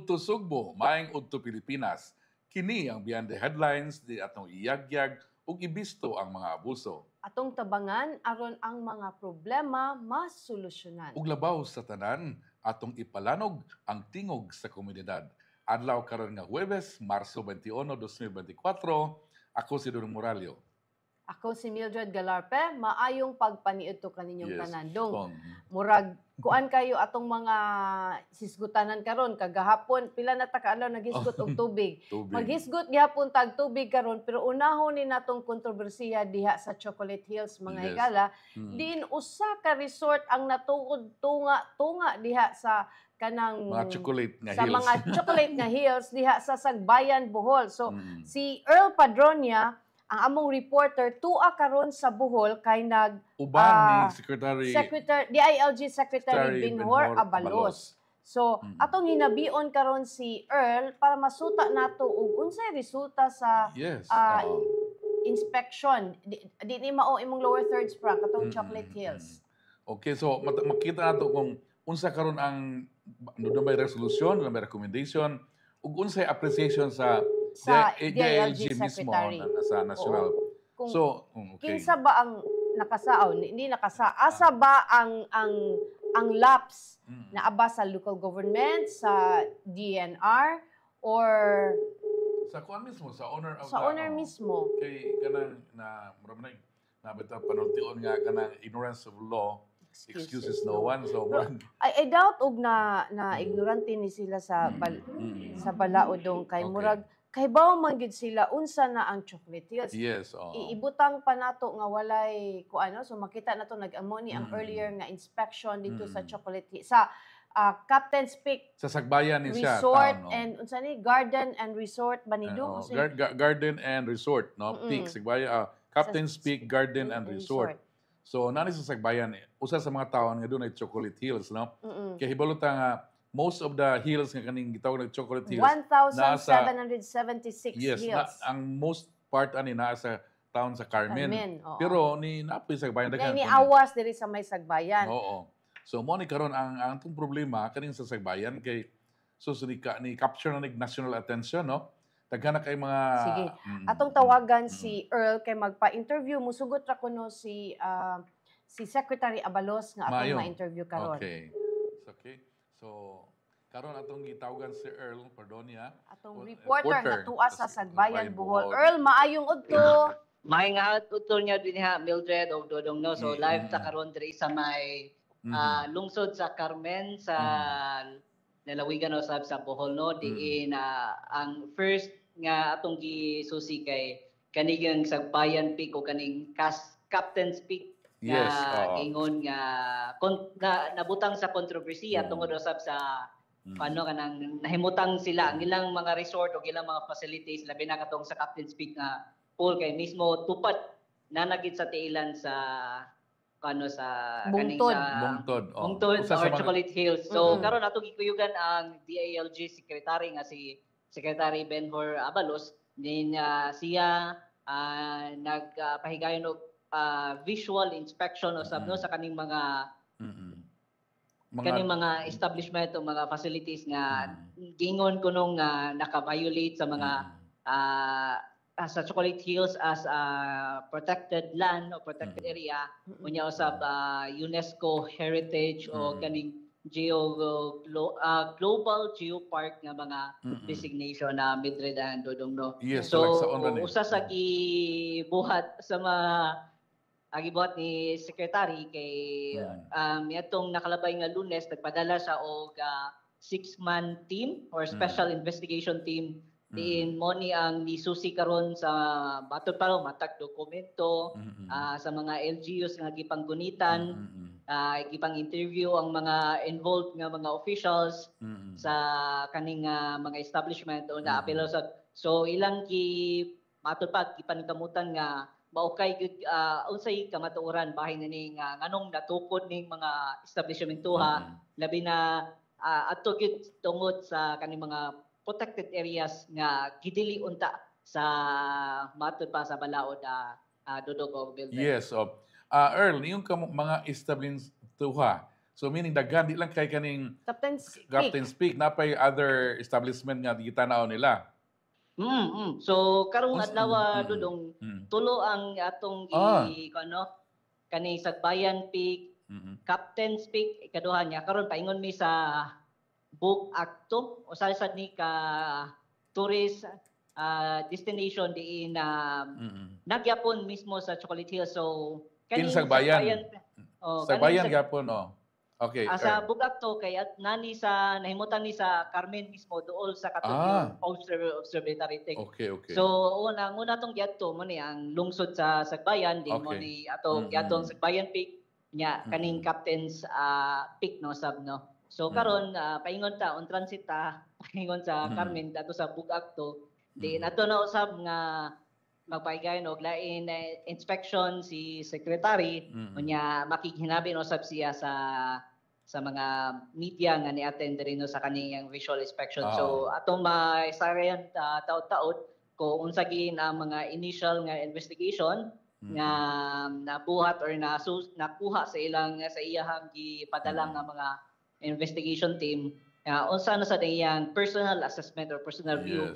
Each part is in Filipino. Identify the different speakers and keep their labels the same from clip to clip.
Speaker 1: udto Sugbo, maayong udto Pilipinas. Kini ang Beyond the Headlines di atong iyagyag ug ibisto ang mga abuso.
Speaker 2: Atong tabangan aron ang mga problema masolusyonan.
Speaker 1: Ug labaw sa tanan, atong ipalanog ang tingog sa komunidad. Adlaw karon nga Huwebes, Marso 21, 2024, ako si Dudong Moralio.
Speaker 2: Ako si Mildred Galarpe, maayong pagpaniudto kaninyong
Speaker 1: Yes.
Speaker 2: tanan. Dong,
Speaker 1: Kung,
Speaker 2: murag kuan kayo atong mga hisgutanan karon kagahapon pila na ta kaadlaw naghisgot og tubig.
Speaker 1: tubig.
Speaker 2: Maghisgot gyapon tag tubig karon pero unahon ni natong kontrobersiya diha sa Chocolate Hills mga
Speaker 1: Yes.
Speaker 2: higala.
Speaker 1: Mm.
Speaker 2: Diin usa ka resort ang natuod tunga diha sa kanang
Speaker 1: Mga chocolate nga
Speaker 2: sa
Speaker 1: hills.
Speaker 2: mga chocolate nga hills diha sa Sagbayan, Bohol. So
Speaker 1: Mm.
Speaker 2: si Earl Padronia ang among reporter tua karon sa Bohol kay nag
Speaker 1: Uban ni
Speaker 2: Ah,
Speaker 1: Secretary
Speaker 2: DILG Secretary
Speaker 1: Secretary
Speaker 2: Benhur
Speaker 1: Benhur
Speaker 2: Abalos. So, atong hinabion karon si Earl para masuta nato og unsay resulta sa
Speaker 1: Yes.
Speaker 2: ah, inspection. Di ni mao imong lower third sprang katong
Speaker 1: Mm,
Speaker 2: Chocolate
Speaker 1: mm,
Speaker 2: Hills.
Speaker 1: Okay, so makita nato kung unsa karon ang may resolution, may recommendation, ug unsay appreciation sa
Speaker 2: Sa
Speaker 1: DILG mismo
Speaker 2: Secretary.
Speaker 1: sa national.
Speaker 2: Kung
Speaker 1: So, okay.
Speaker 2: kinsa ba ang nakasaaw? Hindi nakasa. Asa ba ang lapse na aba sa local government, sa DNR, or
Speaker 1: Sa kuan mismo, sa owner of
Speaker 2: sa owner mismo?
Speaker 1: Kay kanang na maraming nabita panultiun nga kanang ignorance of law excuses no one. So,
Speaker 2: I doubt og na ignorante ni sila sa sa balaodong kay
Speaker 1: Okay.
Speaker 2: murag kay bawo man gid sila unsa na ang Chocolate Hills.
Speaker 1: yes, oo.
Speaker 2: Iibutang pa nato nga walay kuano, so makita nato nag-amo ni ang earlier nga inspection dito sa Chocolate Hills sa Captain's Peak
Speaker 1: Sa Sagbayan ni siya.
Speaker 2: Resort
Speaker 1: town, no?
Speaker 2: and unsa ni Garden and Resort banido
Speaker 1: Garden and Resort, no? Peak, Sagbaya, Captain's Peak Garden and Resort. So, nani sa Sagbayan, usa sa mga taon nga doon ay Chocolate Hills, no? Kaya hibaluta nga, most of the hills nga kaning gitawag na Chocolate Hills,
Speaker 2: 1,776
Speaker 1: yes,
Speaker 2: hills.
Speaker 1: ang most part ani naa sa town sa Carmen.
Speaker 2: Carmen, oo.
Speaker 1: Pero ni napoy Sagbayan
Speaker 2: Kaya
Speaker 1: daghan
Speaker 2: ni
Speaker 1: po
Speaker 2: awas diri sa may Sagbayan.
Speaker 1: Oo. So mo ni karon ang atong problema kaning sa Sagbayan kay ni capture na ni national attention, no? Daghan na kay mga
Speaker 2: Sige. Atong tawagan si Earl kay magpa-interview. Musugot ra kuno si Secretary Abalos nga atong
Speaker 1: Mayo.
Speaker 2: ma-interview karon.
Speaker 1: Okay. So karon atong gitawagan si Earl Pardonia.
Speaker 2: Atong reporter nga tuwa sa Sagbayan, Bohol. Earl, maayong udto.
Speaker 3: May nga utol niya din ha, Mildred o Dodong, no? So live ta karon diri sa may lungsod sa Carmen sa Nalawigan o sa Bohol, no? Diin ang first nga atong gisusi kay kanigang Sagbayan Peak o kaning Captain's Peak
Speaker 1: Yes,
Speaker 3: nga ingon nga nabutang sa kontrobersiya tungod usab sa paano kanang nahimutang sila ang ilang mga resort o ilang mga facilities labi na katong sa Captain's Peak nga pool kay mismo tupad nanagit sa tiilan sa ano sa kaning
Speaker 2: Bungtod.
Speaker 3: sa
Speaker 1: Bungtod. Usa sa
Speaker 3: or
Speaker 1: mga-
Speaker 3: Chocolate Hills. So karon ato gikuyugan ang DILG secretary nga si Secretary Benhur Abalos din siya nagpahigayon og visual inspection o sabno sa kaning mga kaning mga establishment o mga facilities nga gingon kunong naka-violate sa mga sa Chocolate Hills as a protected land o protected area unya usab UNESCO heritage o kaning global geopark nga mga designation na Mildred and Dodong, no.
Speaker 1: Yes,
Speaker 3: so
Speaker 1: talagsaon ra ni.
Speaker 3: usa sa gibuhat sa mga gibuhat ni secretary kay atong nakalabay nga Lunes nagpadala siya og 6-man team or special investigation team diin mo ni ang nisusi karon sa batot pa matag dokumento sa mga LGUs nga gipanggunitan gipang interview ang mga involved nga mga officials sa kaning mga establishment o naapelo sa so ilang matod pa gipanikamutan nga maukay unsay kamatuoran bahin ni nga nganong natukod ning mga establishmentuha labi na adto gid tungod sa kaning mga protected areas nga gidili unta sa matod pa sa balaod Dodog o Builder.
Speaker 1: Yes, Earl, yung mga establishment tuha, So meaning daghan di lang kay kaning
Speaker 2: Captain's Peak.
Speaker 1: napay other establishment nga di tanaw nila.
Speaker 3: So karong
Speaker 1: Us-
Speaker 3: adlaw
Speaker 1: mm,
Speaker 3: dudong
Speaker 1: mm.
Speaker 3: tulo ang atong
Speaker 1: Ah.
Speaker 3: kani Sagbayan Peak,
Speaker 1: Mm.
Speaker 3: Captain's Peak ikaduha niya karon paingon mi sa Book Acto usa sad ni ka tourist destination diin na nagyapon mismo sa Chocolate Hills. So
Speaker 1: In Sagbayan. Sagbayan
Speaker 3: kaning
Speaker 1: gapon Okay.
Speaker 3: sa Bugakto kay at nani sa nahimutan ni sa Carmen mismo dool sa katong observatory thing.
Speaker 1: Okay.
Speaker 3: So una tong giadto mo ni ang lungsod sa Sagbayan din mo
Speaker 1: Okay.
Speaker 3: ni atong giadtong Sagbayan Peak nya kaning Captain's Peak no sab no. So karon paingon ta on transit ta paingon sa Carmen dato sa Bugakto di nato na usab nga magpaigayon og lain inspection si secretary unya makikihinabi usab siya sa mga media nga ni-attend rin no sa kaniyang visual inspection. So atong maisarayan taud-taud kung unsa gin ang mga initial nga investigation nga nabuhat or nakuha sa iyahang gipadala nga mga investigation team unsa na sa iyang personal assessment or personal view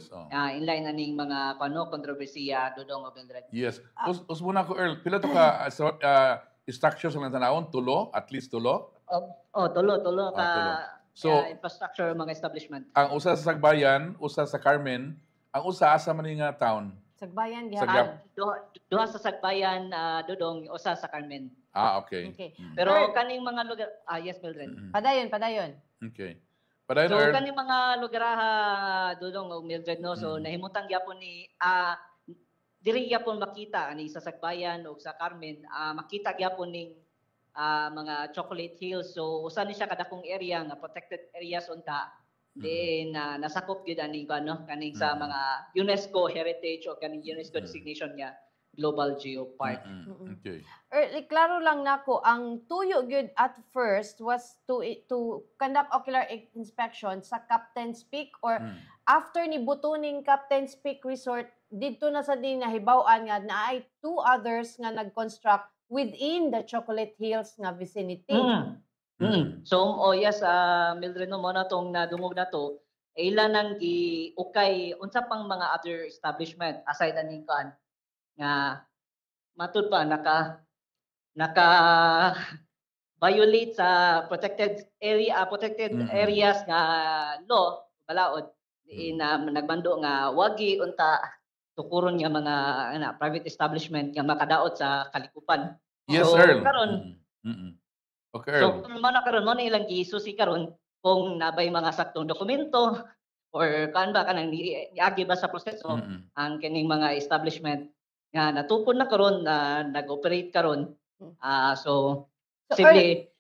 Speaker 3: in line aning mga kontrobersiya dudong o Mildred.
Speaker 1: Yes. Us muna ko Earl, pila to ka structures ang tanawon? Tulo? At least tulo?
Speaker 3: Tulo ka
Speaker 1: So,
Speaker 3: infrastructure mga establishment.
Speaker 1: Ang usa sa Sagbayan, usa sa Carmen, ang usa asa man nga town?
Speaker 2: Sagbayan
Speaker 3: Duha sa Sagbayan dudong usa sa Carmen.
Speaker 1: Okay.
Speaker 3: Pero kaning mga lugar yes Mildred.
Speaker 2: Padayon.
Speaker 1: Okay.
Speaker 3: So kaning mga lugaraha dudong og Mildred no so nahimutang gyapon ni diri gyapon makita ani sa Sagbayan o sa Carmen makita gyapon ning mga Chocolate Hills. So usa ni siya kadakong area nga protected areas unta. Then nasakop gyud ani kaning sa mga UNESCO heritage o kaning UNESCO designation niya Global Geopark.
Speaker 1: Okay.
Speaker 2: Klaro lang nako ang tuyo gyud at first was to conduct ocular inspection sa Captain's Peak or after ni butuning Captain's Peak Resort didto na sa din nahibaw-an nga naay two others nga nag-construct within the Chocolate Hills nga vicinity.
Speaker 3: So yes Mildred no mo na tong nadungog na to ilan nang giukay unsa pang mga other establishment aside aning kan nga matud pa naka violate sa protected areas nga law balaod nagbando nga wagi unta tukuron nga mga private establishment nga makadaot sa kalikupan.
Speaker 1: Yes,
Speaker 3: so,
Speaker 1: Earl.
Speaker 3: Karon,
Speaker 1: okay, Earl.
Speaker 3: So karon mo na ilang gisusi karon kung nabay mga saktong dokumento or kanang niagi ba sa proseso ang kining mga establishment nga natukod na karon na nag-operate karon. So simply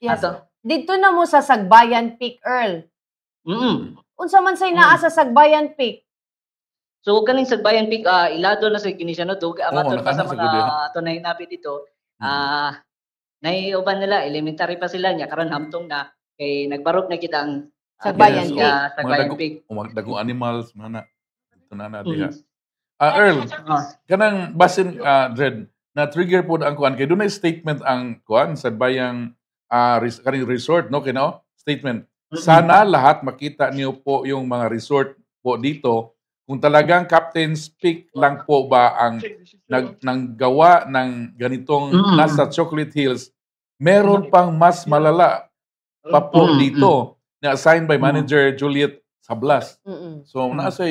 Speaker 2: dito na mo sa Sagbayan Peak Earl. Unsa man say naa sa Sagbayan Peak?
Speaker 3: So kaning Sagbayan Peak ilado na sa kini siya no dug amaton pa sa mga tunay napi dito. Naiuban nila elementary pa sila nya karon hamtong na kay nagbarog na kita ang
Speaker 2: Sagbayan
Speaker 3: Peak.
Speaker 1: Dagong animals mana dito na diha. Earl, kanang basin Dred na trigger po ang kuan kay dunay statement ang kuan sa bayang kaning resort no kino statement. Sana lahat makita niyo po yung mga resort po dito kung talagang Captain's Peak lang po ba ang nanggawa ng ganitong nasa Chocolate Hills, meron pang mas malala pa po dito na assigned by Manager Juliet Sablas. So nasa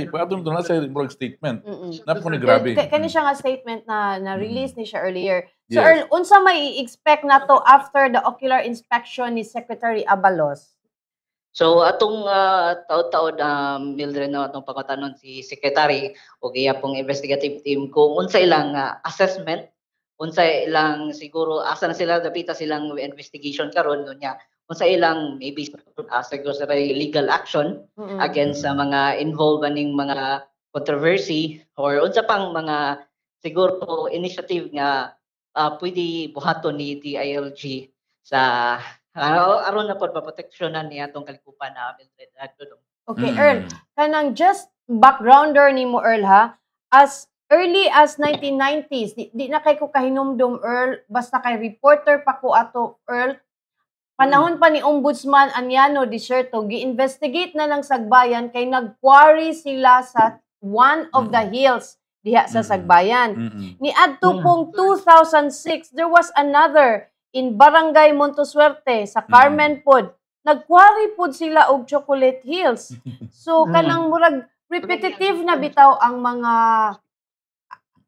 Speaker 1: broad statement. Napo ni grabe.
Speaker 2: Kani siya nga statement na release ni siya earlier. So Earl, unsa may expect nato after the ocular inspection ni Secretary Abalos?
Speaker 3: So atong taod-taod Mildred no atong pagkatanon si Secretary o iya pong investigative team kung unsa ilang assessment, unsa ilang siguro asa na sila dapita silang investigation karon nya unsa ilang maybe siguro sa legal action against sa mga involved aning mga controversy or unsa pang mga siguro initiative nga pwede buhaton ni DILG sa aron na pod maproteksyonan niya atong kalikupan na Mildred.
Speaker 2: Okay, Earl, kanang just backgrounder nimo Earl ha, as early as 1990s, di na kay ko kahinumdum Earl, basta kay reporter pa ko ato Earl, panahon pa ni Ombudsman Aniano Diserto, gi-investigate na ng Sagbayan kay nag-quarry sila sa one of the hills diha sa Sagbayan. Ni adto pong 2006, there was another in Barangay Montesuerte sa Carmen pod. Nag-quarry pod sila og Chocolate Hills. So kanang murag repetitive na bitaw ang mga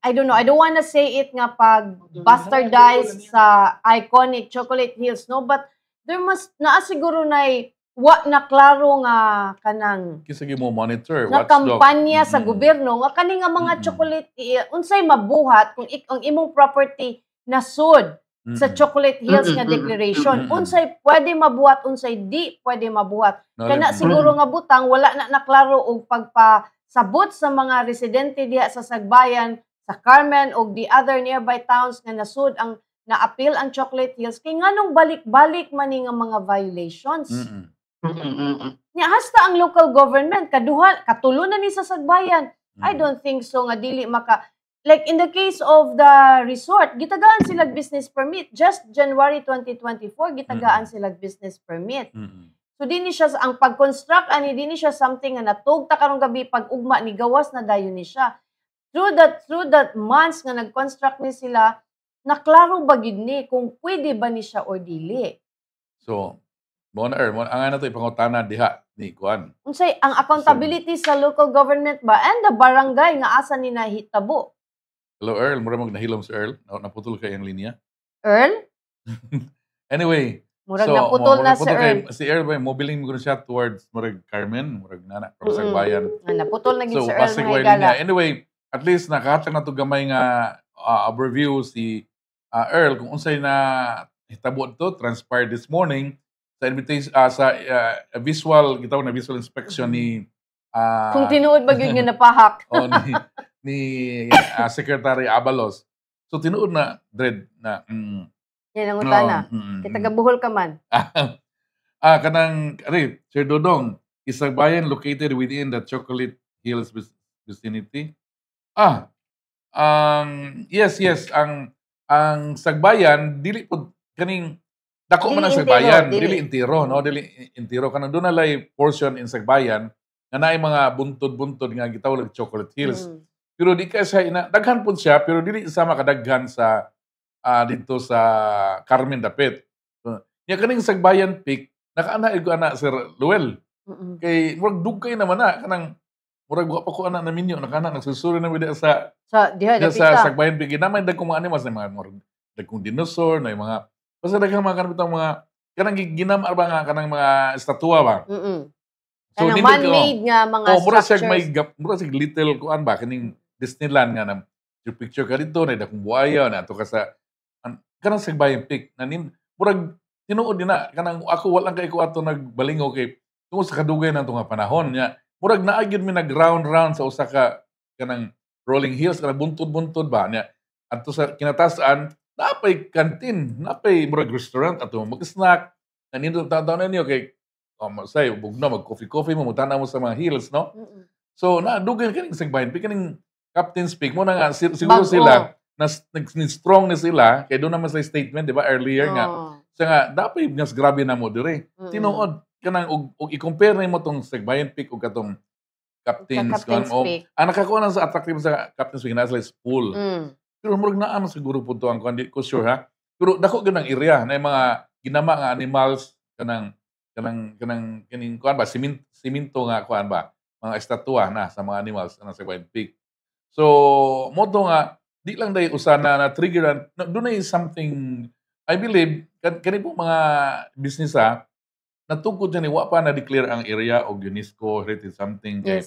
Speaker 2: I don't know, I don't wanna say it nga pag bastardize sa iconic Chocolate Hills, no? But there must, naa siguro na klaro nga kanang
Speaker 1: Kisagi mo monitor,
Speaker 2: na
Speaker 1: watchdog.
Speaker 2: kampanya sa gobyerno nga kani nga mga chocolate unsay mabuhat kung ang imong property nasud sa Chocolate Hills nga declaration. Unsay pwede mabuhat, unsay di pwede mabuhat. Kana siguro nga butang wala na naklaro og pagpasabot sa mga residente diha sa Sagbayan, sa Carmen o the other nearby towns nga nasud ang na-appeal ang Chocolate Hills kay nganong balik-balik man nga mga violations. Nya hasta ang local government kaduha katulo na ni sa Sagbayan. I don't think so nga dili maka like in the case of the resort, gitagaan sila business permit just January 2024 gitagaan sila business permit. So dinhi siya ang pag-construct ani dinhi siya something nga natugta karong gabi pag ugma ni gawas na dayon ni siya. Through that months nga nag-construct ni sila, naklaro ba gid ni kung pwede ba ni siya or dili.
Speaker 1: So, ang ano to ipangutana diha ni Kuan.
Speaker 2: Unsay ang accountability sa local government ba and the barangay nga asa ni nahitabo.
Speaker 1: Hello Earl, mura mag nahilom si Earl. Naputol kay ang linya.
Speaker 2: Earl?
Speaker 1: Anyway,
Speaker 2: murag naputol na si Earl.
Speaker 1: Si Earl ba mobiling mo siya towards murag Carmen, murag nana from Sagbayan.
Speaker 2: Naputol na gid
Speaker 1: So,
Speaker 2: si Earl
Speaker 1: basig way linya. Anyway, at least nakahatag na to gamay nga overview si Earl kung unsay na hitabo to transpired this morning sa invitation sa visual gitaw na visual inspection ni
Speaker 2: kung tinuod ba gyud nga napahak
Speaker 1: ni Secretary Abalos. So tinuod na dread na
Speaker 2: yan ang utana. Kita gabuhol ka man.
Speaker 1: Kanang Sir Dodong, Sagbayan located within the Chocolate Hills vicinity. Yes, ang Sagbayan dili pud kaning dako man ang Sagbayan, dili intiro, no? Dili intiro kanang doon nalay portion in Sagbayan nga naay mga buntod-buntod nga gitawag Chocolate Hills. Pero di ka siya daghan pud siya pero dili sama kadaghan sa dito sa Carmen Dapit. Nya kaning Sagbayan Peak nakaana ig ana Sir Luel. Kay murag dugkay naman na kanang murag wa pa ko ana na minyo nakana nagsusuri na video sa
Speaker 2: diha
Speaker 1: sa Sagbayan Peak. Namay dagkong mga animals na mga murag dagkong dinosaur na mga basta daghang mga kanang mga kanang ginamar ba nga kanang mga estatwa ba.
Speaker 2: So man-made nga mga structures.
Speaker 1: Mura siya little kuan ba kaning Disneyland nga na picture ka dito na dakong buaya na ato ka sa kanang Sagbayan Peak na murag tinuod din na kanang ako walang kay ko ato nagbalingo kay tungod sa kadugay na nga panahon nya murag naa gyud mi nag-round sa usa ka kanang rolling hills kanang buntod-buntod ba nya adto sa kinatasan napay kantin napay murag restaurant ato mag-snack nanindot taw na niyo kay say bugna mag coffee mo mutana mo sa mga hills no. So dugay kaning Sagbayan Peak kaning Captain's Peak mo na nga siguro sila strong na sila kay doon naman sa statement di ba earlier nga sa nga dapat mas grabe na mo dire tinuod kanang og i-compare nimo tong Sagbayan Peak ug katong Captain's Peak ang nakakuha sa attractive sa Captain's Peak na sila is pool pero murag naa man siguro pud to ang kundi ko sure ha pero dako gyud ang area na mga ginama nga animals kanang kining kuan ba siminto nga kuan ba mga estatwa na sa mga animals sa Sagbayan Peak. So mo to nga di lang day usana na triggeran dunay something I believe kani po mga business natugod ni wa pa na declare ang area og UNESCO heritage something kay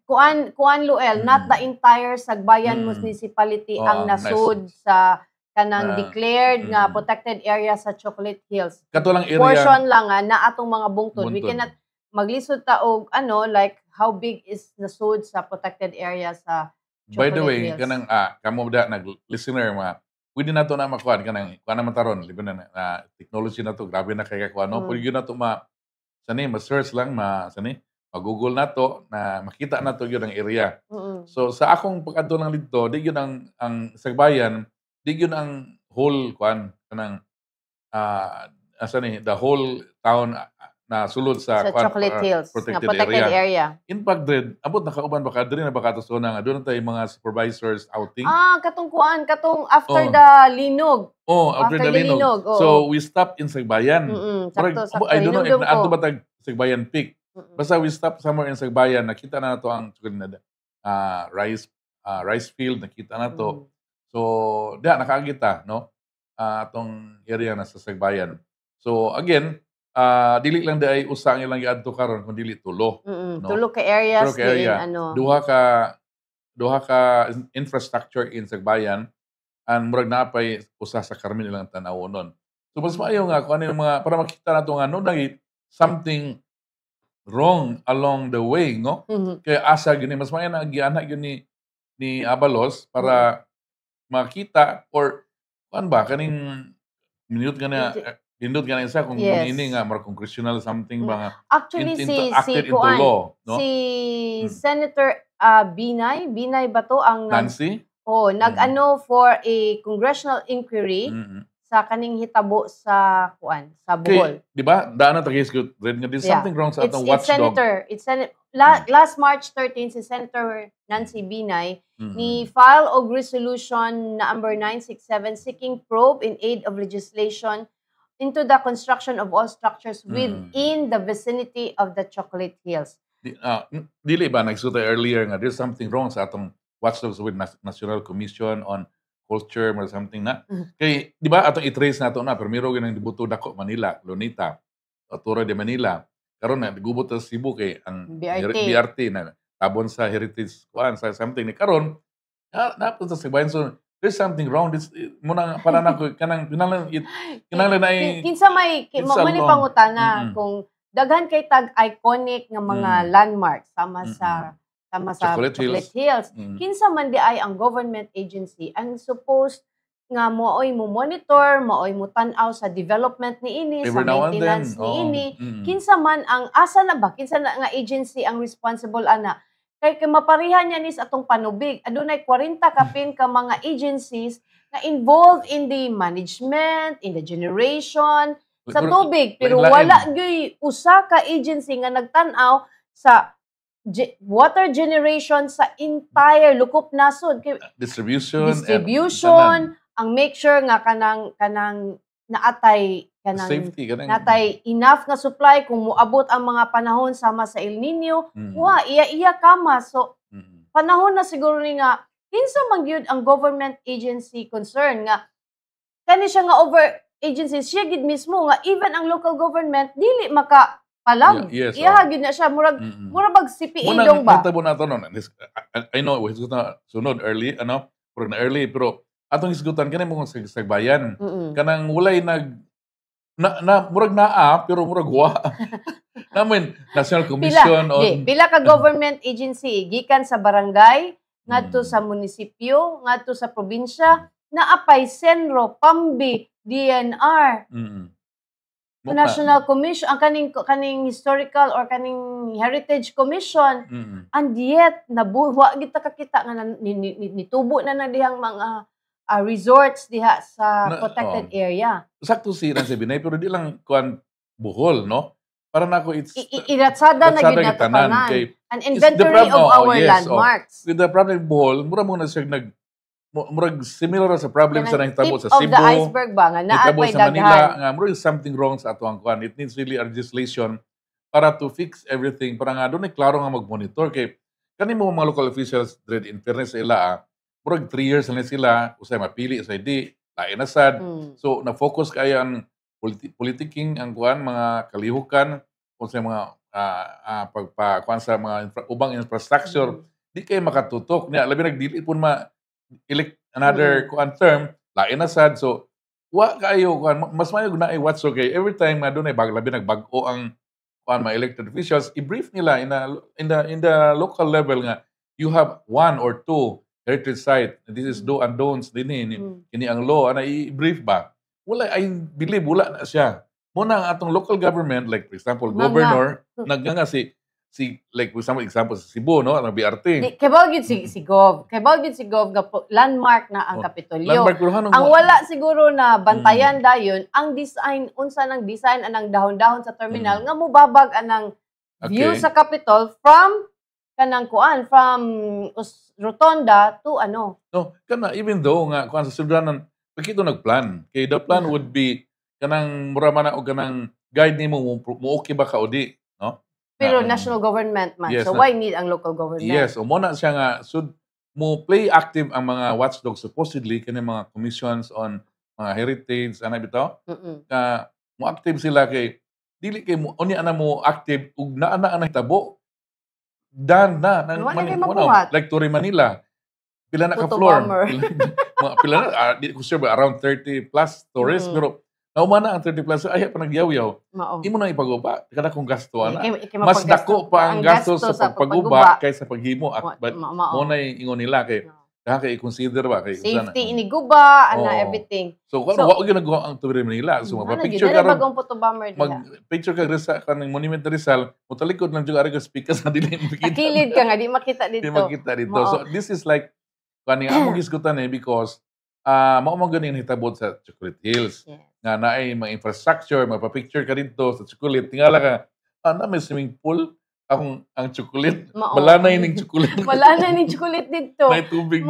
Speaker 2: kuan Luel not the entire Sagbayan municipality ang nasud sa kanang declared nga protected area sa Chocolate Hills.
Speaker 1: Kato lang area.
Speaker 2: Portion lang na atong mga bungtod. We cannot maglisod ta og like how big is nasud sa protected area sa Chocolate
Speaker 1: By the way,
Speaker 2: Hills.
Speaker 1: kanang kamo da nag-listener pwede na to na makuan kanang kuan naman taron libo na technology na to grabe na kay kuan no pwede na to ma-search lang ma-google na to na makita na to gyud ang area. So sa akong pag-adto lang dito di gyud ang Sagbayan di gyud ang whole kuan kanang the whole town na sulod sa
Speaker 2: Chocolate Hills, nga protected area.
Speaker 1: In fact, abot nakauban baka diri na baka to na nga doon tayo mga supervisors outing.
Speaker 2: Katong after the linog.
Speaker 1: After the linog. So we stopped in Sagbayan.
Speaker 2: Sakto.
Speaker 1: I don't know if naadto ba tag Sagbayan Peak. Basta we stopped somewhere in Sagbayan, nakita na nato ang rice field, nakita na to. So nakaagita, no? Atong area na sa Sagbayan. So again, dili lang di ay usa ang ilang giadto karon kun dili tulo.
Speaker 2: No? Tulo ka areas din
Speaker 1: duha ka infrastructure in Sagbayan and murag napay usa sa karmin ilang tan-awonon. So mas maayo nga kung ano yung mga para makita nato nga no something wrong along the way, no? Kaya asa gyud mas maayo na giana gyud ni Abalos para makita or kuan ba kaning minute nga Pindot ka na isa kung ini nga more congressional something ba nga
Speaker 2: actually
Speaker 1: acted into law, no?
Speaker 2: Si Senator Binay ba to ang
Speaker 1: Nancy?
Speaker 2: nag-ano for a congressional inquiry sa kaning hitabo sa Bohol.
Speaker 1: Di ba? Daan na tagis ko red nga there's something wrong sa atong watchdog.
Speaker 2: Last March 13 si Senator Nancy Binay ni file og resolution number 967 seeking probe in aid of legislation into the construction of all structures within the vicinity of the Chocolate Hills.
Speaker 1: Dili ba nagsuta earlier nga there's something wrong sa atong watchdogs with National Commission on Culture or something na. Kay di ba atong i-trace nato na primero ginang dibuto dako Manila, Lunita, Torre de Manila. Karon na gubot sa Cebu kay ang BRT na tabon sa heritage sa something ni karon napun sa Sagbayan. So there's something wrong. This muna para na ko kanang kinahanglan na
Speaker 2: kinsa may pangutana kung daghan kay tag iconic nga mga landmarks sama sa Chocolate Hills. Kinsa man di ay ang government agency ang supposed nga mooy mo monitor, mooy mo tan-aw sa development ni ini, sa maintenance ni ini. Kinsa man ang asa na ba? Kinsa na nga agency ang responsible ana? Kay maparihan niya nis atong panubig. Adunay 40 kapin ka mga agencies na involved in the management, in the generation sa tubig. Pero wala gyud usa ka agency nga nagtan-aw sa water generation sa entire Lukop nasod.
Speaker 1: Distribution
Speaker 2: ang make sure nga kanang naatay
Speaker 1: safety
Speaker 2: natay enough nga supply kung moabot ang mga panahon sama sa El Nino iya kama so panahon na siguro ni nga kinsa man gyud ang government agency concern nga kani siya nga over agency siya gid mismo nga even ang local government dili maka palam iya gid na siya murag bag CPA dong ba
Speaker 1: natabo nato non I know was gonna sunod early pero na early pero atong isgutan kanang mo sa Sagbayan kanang walay murag pero murag wa. Namin National Commission
Speaker 2: pila ka government agency gikan sa barangay ngadto sa munisipyo ngadto sa probinsya naapay Senro, Pambi, DNR. National Commission ang kaning historical or kaning heritage commission and yet nabuwa gid ta kakita nga nitubo na dihang mga resorts diha sa protected area.
Speaker 1: Sakto si Nancy Binay pero di lang kuan Bohol, no? Para nako it's
Speaker 2: iratsada na gid nato tanan. An inventory of our landmarks.
Speaker 1: With the problem Bohol, mura mo na siya murag similar sa problem sa nahitabo sa Cebu.
Speaker 2: Tip of the iceberg ba nga naapay
Speaker 1: sa Manila nga murag something wrong sa ato ang kuan. It needs really a legislation para to fix everything para nga doon ay klaro nga mag-monitor kay kani mo mga local officials dread in fairness sa ila murag 3 years na sila usay mapili usay di lain na sad so na-focus kaya ang politiking ang kuan mga kalihukan usay mga pagpakuan sa mga ubang infrastructure di kay makatutok niya labi nagdili pun elect another kuan term lain na sad so wa kayo kuan mas mayo na i-watch okay every time na dunay labi nagbag-o ang kuan mga elected officials i-brief nila in the local level nga you have 1 or 2 heritage site. This is do and don'ts din ini ang law ana i-brief ba. Wala I believe wala na siya. Muna ang atong local government like for example governor naganga si like for example sa Cebu, no? Ang BRT.
Speaker 2: Kay bawal gyud si Gov. Kay bawal gyud si Gov nga landmark na ang Kapitolyo.
Speaker 1: Landmark, pero
Speaker 2: Ang wala siguro na bantayan dayon ang design, unsa nang design anang dahon-dahon sa terminal nga mubabag anang view sa Capitol from kanang kuan, from Rotonda to ano.
Speaker 1: No, kana even though nga kuan sa sudanan pakito nagplan. Kay the plan would be kanang mura man og kanang guide nimo mo okay ba ka o di, no?
Speaker 2: Pero national government man.
Speaker 1: Yes,
Speaker 2: so why need ang local government?
Speaker 1: Yes, o mo na siya nga should mo play active ang mga watchdogs supposedly kini mga commissions on mga heritage ana bitaw. Mo active sila kay dili kay mo unya ana mo active ug naa na hitabo. Dan na nang like Torre Manila. Pila na ka floor. Pila na di ko sure around 30 plus tourists pero nauma na ang 30 plus ay pa nagyaw-yaw. Imo na ipaguba kada kung gasto ana. Mas dako pa ang gasto sa pagpaguba kaysa paghimo but mo na ingon nila kay kay i-consider ba kay
Speaker 2: safety iniguba ana everything.
Speaker 1: So kung wa ginagawa ang Torre Manila so mapapicture ka
Speaker 2: bagong photo bomber nila.
Speaker 1: Mag-picture ka sa kanang Monument Rizal mo talikod lang jud ari ka speaker sa dili makita.
Speaker 2: Kilid ka nga di makita dito.
Speaker 1: Di makita dito. So this is like kaning among gisgutan because mao man ganing hitabot sa Chocolate Hills. Nga naay mga infrastructure, mapapicture ka dito sa Chocolate. Tingala ka, na may swimming pool, ang chocolate. Malanay ning chocolate.
Speaker 2: Malanay ning chocolate dito.
Speaker 1: May tubig.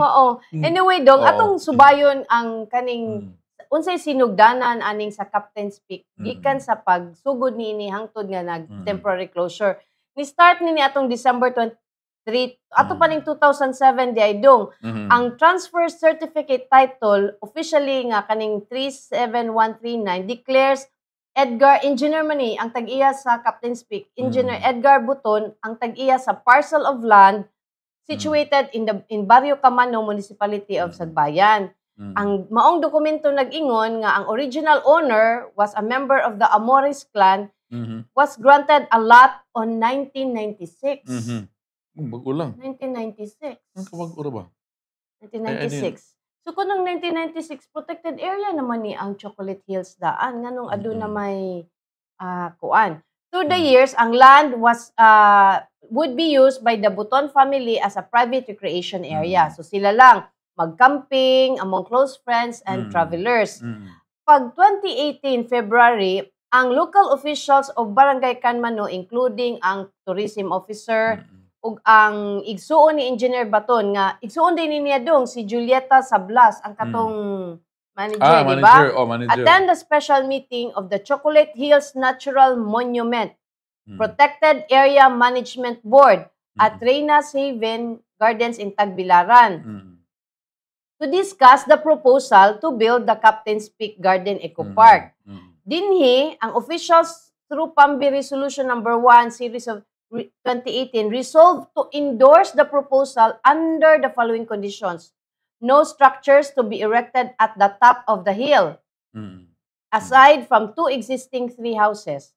Speaker 2: Anyway, dong, atong subayon ang kaning unsay sinugdanan aning sa Captain's Peak gikan sa pagsugod niini hangtod nga nag temporary closure. Ni start nini atong December 23 ato pa ning 2007 di ay dong. Ang transfer certificate title officially nga kaning 37139 declares Edgar Engineer Mani ang tag-iya sa Captain's Peak. Engineer Edgar Buton ang tag-iya sa parcel of land situated in Barrio Camano Municipality of Sagbayan. Ang maong dokumento nag-ingon nga ang original owner was a member of the Amores clan was granted a lot on 1996.
Speaker 1: Bago lang.
Speaker 2: 1996.
Speaker 1: Ang kamag-ura ba?
Speaker 2: 1996. So kung noong 1996, protected area naman ni ang Chocolate Hills daan. Nga nung aduna may kuan. Through the years, ang land was would be used by the Buton family as a private recreation area. So sila lang mag-camping among close friends and travelers. Pag 2018 February, ang local officials of Barangay Canmano, including ang tourism officer, ug ang igsuon ni Engineer Baton nga igsuon din niya dong si Julieta Sablas ang katong manager, di ba? Attend the special meeting of the Chocolate Hills Natural Monument Protected Area Management Board at Reyna's Haven Gardens in Tagbilaran to discuss the proposal to build the Captain's Peak Garden Eco Park. Dinhi ang officials through PAMBI Resolution number 1 series of 2018 resolved to endorse the proposal under the following conditions. No structures to be erected at the top of the hill, aside from 2 existing 3 houses.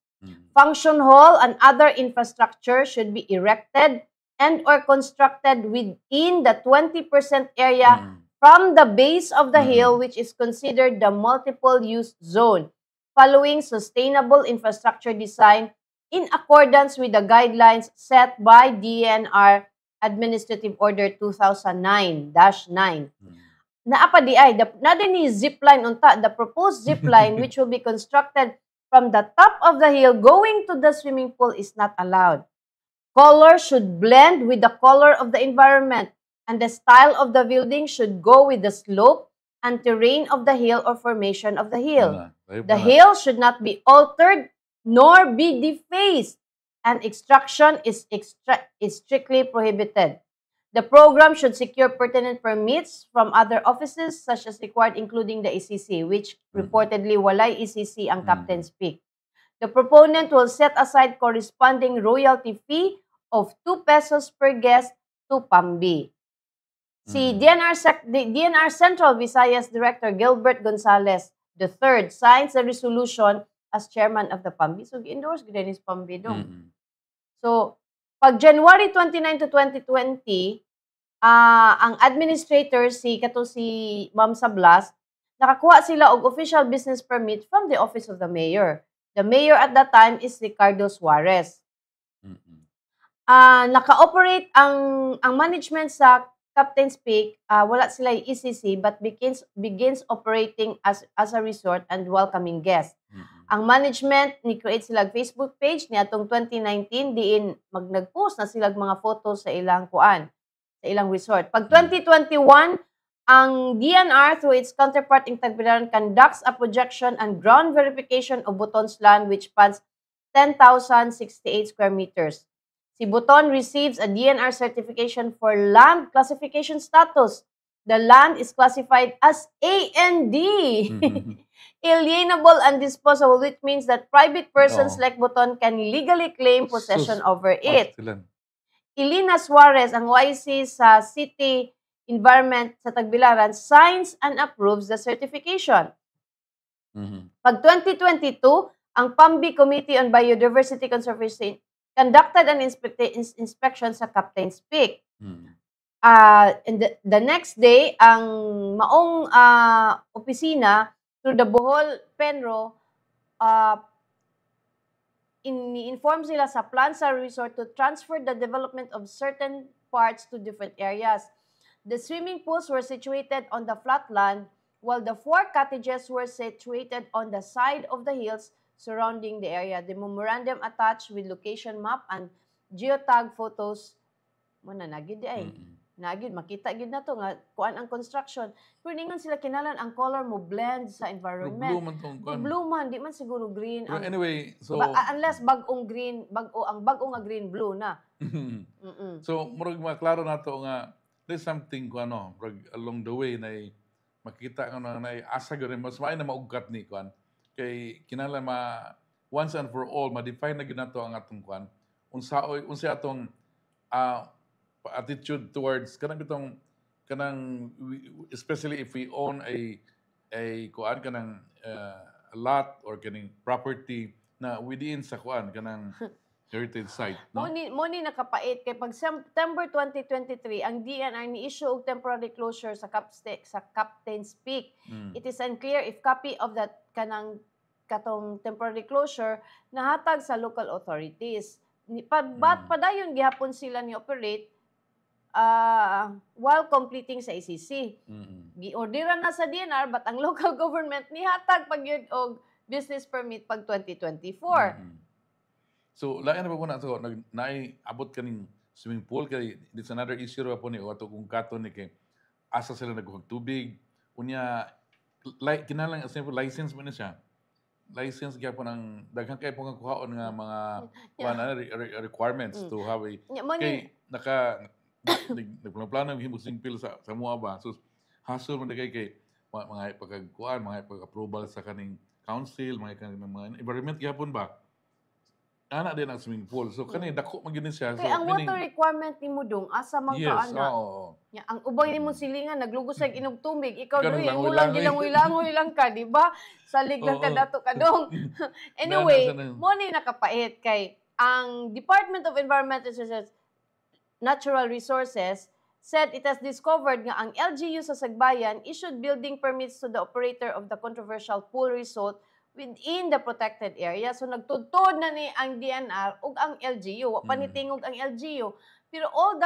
Speaker 2: Function hall and other infrastructure should be erected and or constructed within the 20% area from the base of the hill, which is considered the multiple use zone, following sustainable infrastructure design in accordance with the guidelines set by DNR Administrative Order 2009-9. Naapa di ay, nada ni zipline unta, the proposed zipline which will be constructed from the top of the hill going to the swimming pool is not allowed. Color should blend with the color of the environment, and the style of the building should go with the slope and terrain of the hill or formation of the hill. The hill should not be altered nor be defaced, and extraction is strictly prohibited. The program should secure pertinent permits from other offices such as required, including the ECC, which reportedly walay ECC ang Captain's Peak. The proponent will set aside corresponding royalty fee of 2 pesos per guest to PAMBI. Si DNR Central Visayas Director Gilbert Gonzalez III signs the resolution as chairman of the PAMBI. So, gi-endorse gid ni PAMBI dong. So, pag January 29 to 2020, ang administrator si Ma'am Sablas, nakakuha sila og official business permit from the office of the mayor. The mayor at that time is Ricardo Suarez. Naka-operate ang management sa Captain's Peak, wala sila ECC but begins operating as a resort and welcoming guests. Ang management ni create sila Facebook page niadtong 2019 diin nagpost na sila mga photos sa ilang sa ilang resort. Pag 2021, ang DNR through its counterpart in Tagbilaran conducts a projection and ground verification of Buton's land which spans 10,068 square meters. Si Buton receives a DNR certification for land classification status. The land is classified as AND, alienable and disposable, which means that private persons like Buton can legally claim possession over it. Ilina Suarez, ang YC sa City Environment sa Tagbilaran, signs and approves the certification. Pag 2022, ang PAMBI Committee on Biodiversity Conservation conducted an inspection sa Captain's Peak. And the next day, ang maong opisina through the Bohol Penro, inform sila sa plan sa resort to transfer the development of certain parts to different areas. The swimming pools were situated on the flat land, while the 4 cottages were situated on the side of the hills surrounding the area. The memorandum attached with location map and geotag photos mo na nagid ay. Nagid makita gid na to nga kuan ang construction. Pero ningon sila kinalan ang color mo blend sa environment.
Speaker 1: Blue man tong kuan.
Speaker 2: Blue man, di man siguro green.
Speaker 1: Well, anyway, so
Speaker 2: unless bagong green, ang bagong nga green blue na.
Speaker 1: So murag maklaro nato nga there's something kuan along the way na makita nga na asa gyud mas maay na maugkat ni kuan. Kay kinahanglan once and for all ma-define na gyud nato ang atong kuan unsa atong attitude towards kanang especially if we own a kuan kanang lot or kaning property na within sa kuan kanang heritage site, no?
Speaker 2: Mo ni nakapait kay pag September 2023 ang DNR ni issue og temporary closure sa Captain's Peak. It is unclear if copy of that katong temporary closure nahatag sa local authorities. Padayon gihapon sila ni operate while completing sa ECC. Giorderan na sa DNR but ang local government nihatag pag yun og business permit pag 2024.
Speaker 1: So, lain na pa po na ito, naabot kaning swimming pool, kaya it's another issue ra po ni ato kung katon ni kay asa sila nagkuhag tubig. Unya, kinalang license mo na siya. License kaya po ng daghang kayo po nga kuhaon nga mga requirements to have a... Kay nagplano ng himusing pil sa mua ba. So, hassle mo na kay mga pagkakuan, mga pag-approval sa kaning council, mga environment kaya po ba? Ana din ang swimming pool. So kanina dako man gyud siya.
Speaker 2: Kaya ang water requirement nimo dong asa man ka ana. Yes, ang ubay nimo silingan naglugos sa inog tubig, ikaw dili mo lang gilangoy lang ka, di ba? Salig lang ka dato ka dong. Anyway, mo ni nakapait kay ang Department of Environmental Natural Resources said it has discovered nga ang LGU sa Sagbayan issued building permits to the operator of the controversial pool resort within the protected area. So nagtudtod na ni ang DNR ug ang LGU, wa pa nitingog ang LGU. Pero all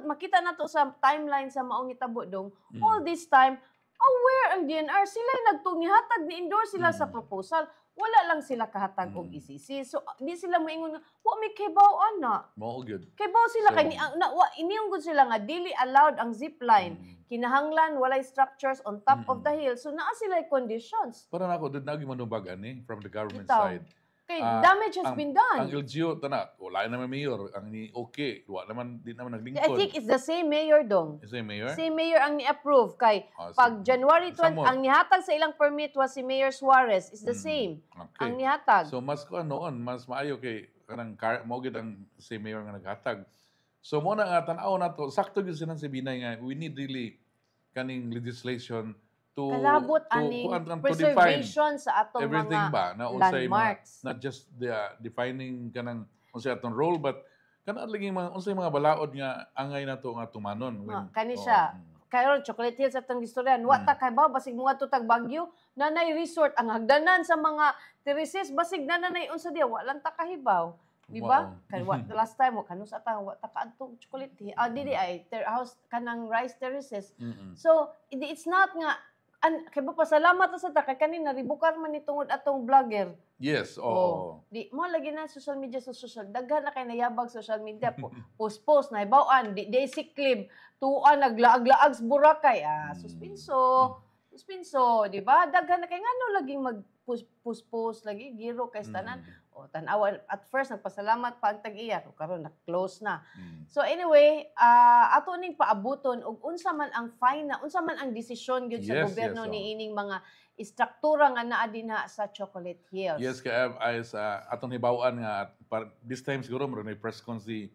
Speaker 2: makita na to sa timeline sa maong hitabo dong. All this time aware ang DNR sila nagtunghatag ni endorse sila sa proposal. Wala lang sila kahatag og ECC. So di sila moingon wa may kibaw ana.
Speaker 1: Mao gyud.
Speaker 2: Kibaw sila kay iniyong gud sila nga dili allowed ang zip line. Kinahanglan walay structures on top of the hill. So naa sila conditions.
Speaker 1: Para nako dud nagi manubag ani from the government side.
Speaker 2: Kay damage has been done.
Speaker 1: Ang LGU tana wala na mayor ang ni okay, wa naman di naman naglingkod.
Speaker 2: I think it's the same mayor dong.
Speaker 1: The same mayor?
Speaker 2: Same mayor ang ni-approve kay pag January 20 ang nihatag sa ilang permit was si Mayor Suarez. Is the same.
Speaker 1: Okay.
Speaker 2: Ang nihatag.
Speaker 1: So mas noon, mas maayo kay kanang mao gid ang same mayor nga naghatag. So mo na nga tan-aw nato, sakto gyud sinan si Binay nga we need really kaning legislation to
Speaker 2: kalabot aning preservation sa atong
Speaker 1: everything
Speaker 2: mga
Speaker 1: ba na unsay
Speaker 2: landmarks.
Speaker 1: Not just the defining kanang unsay atong role but kana lagi mga unsay mga balaod nga angay nato nga tumanon
Speaker 2: kani siya karon Chocolate Hills atong gistoryan wa ta kay ba basig mga tutag Bagyo nanay resort ang hagdanan sa mga terraces basig nanay unsa diya wa lang ta kahibaw Di ba?
Speaker 1: Wow.
Speaker 2: Last time mo kanus ata wa ta kaadtong chocolate. Dili ay house kanang rice terraces. So it's not nga kay ba pasalamat sa ta kay kanina ribukar man ni tungod atong vlogger.
Speaker 1: Yes,
Speaker 2: Di mo lagi na social media sa social daghan na kay nayabag social media post na ibawaan di sick clip tuan naglaag-laag sa Boracay suspenso di ba daghan na kay ngano laging mag post lagi giro kay tanan tan-awa at first nagpasalamat pa ang tag-iya karon na-close na. So anyway, ato ning paabuton og unsa man ang unsa man ang desisyon gyud sa gobyerno niining mga istruktura nga naa dinha sa Chocolate Hills.
Speaker 1: Yes, kaya ay sa atong hibaw-an nga this time siguro mo may press con si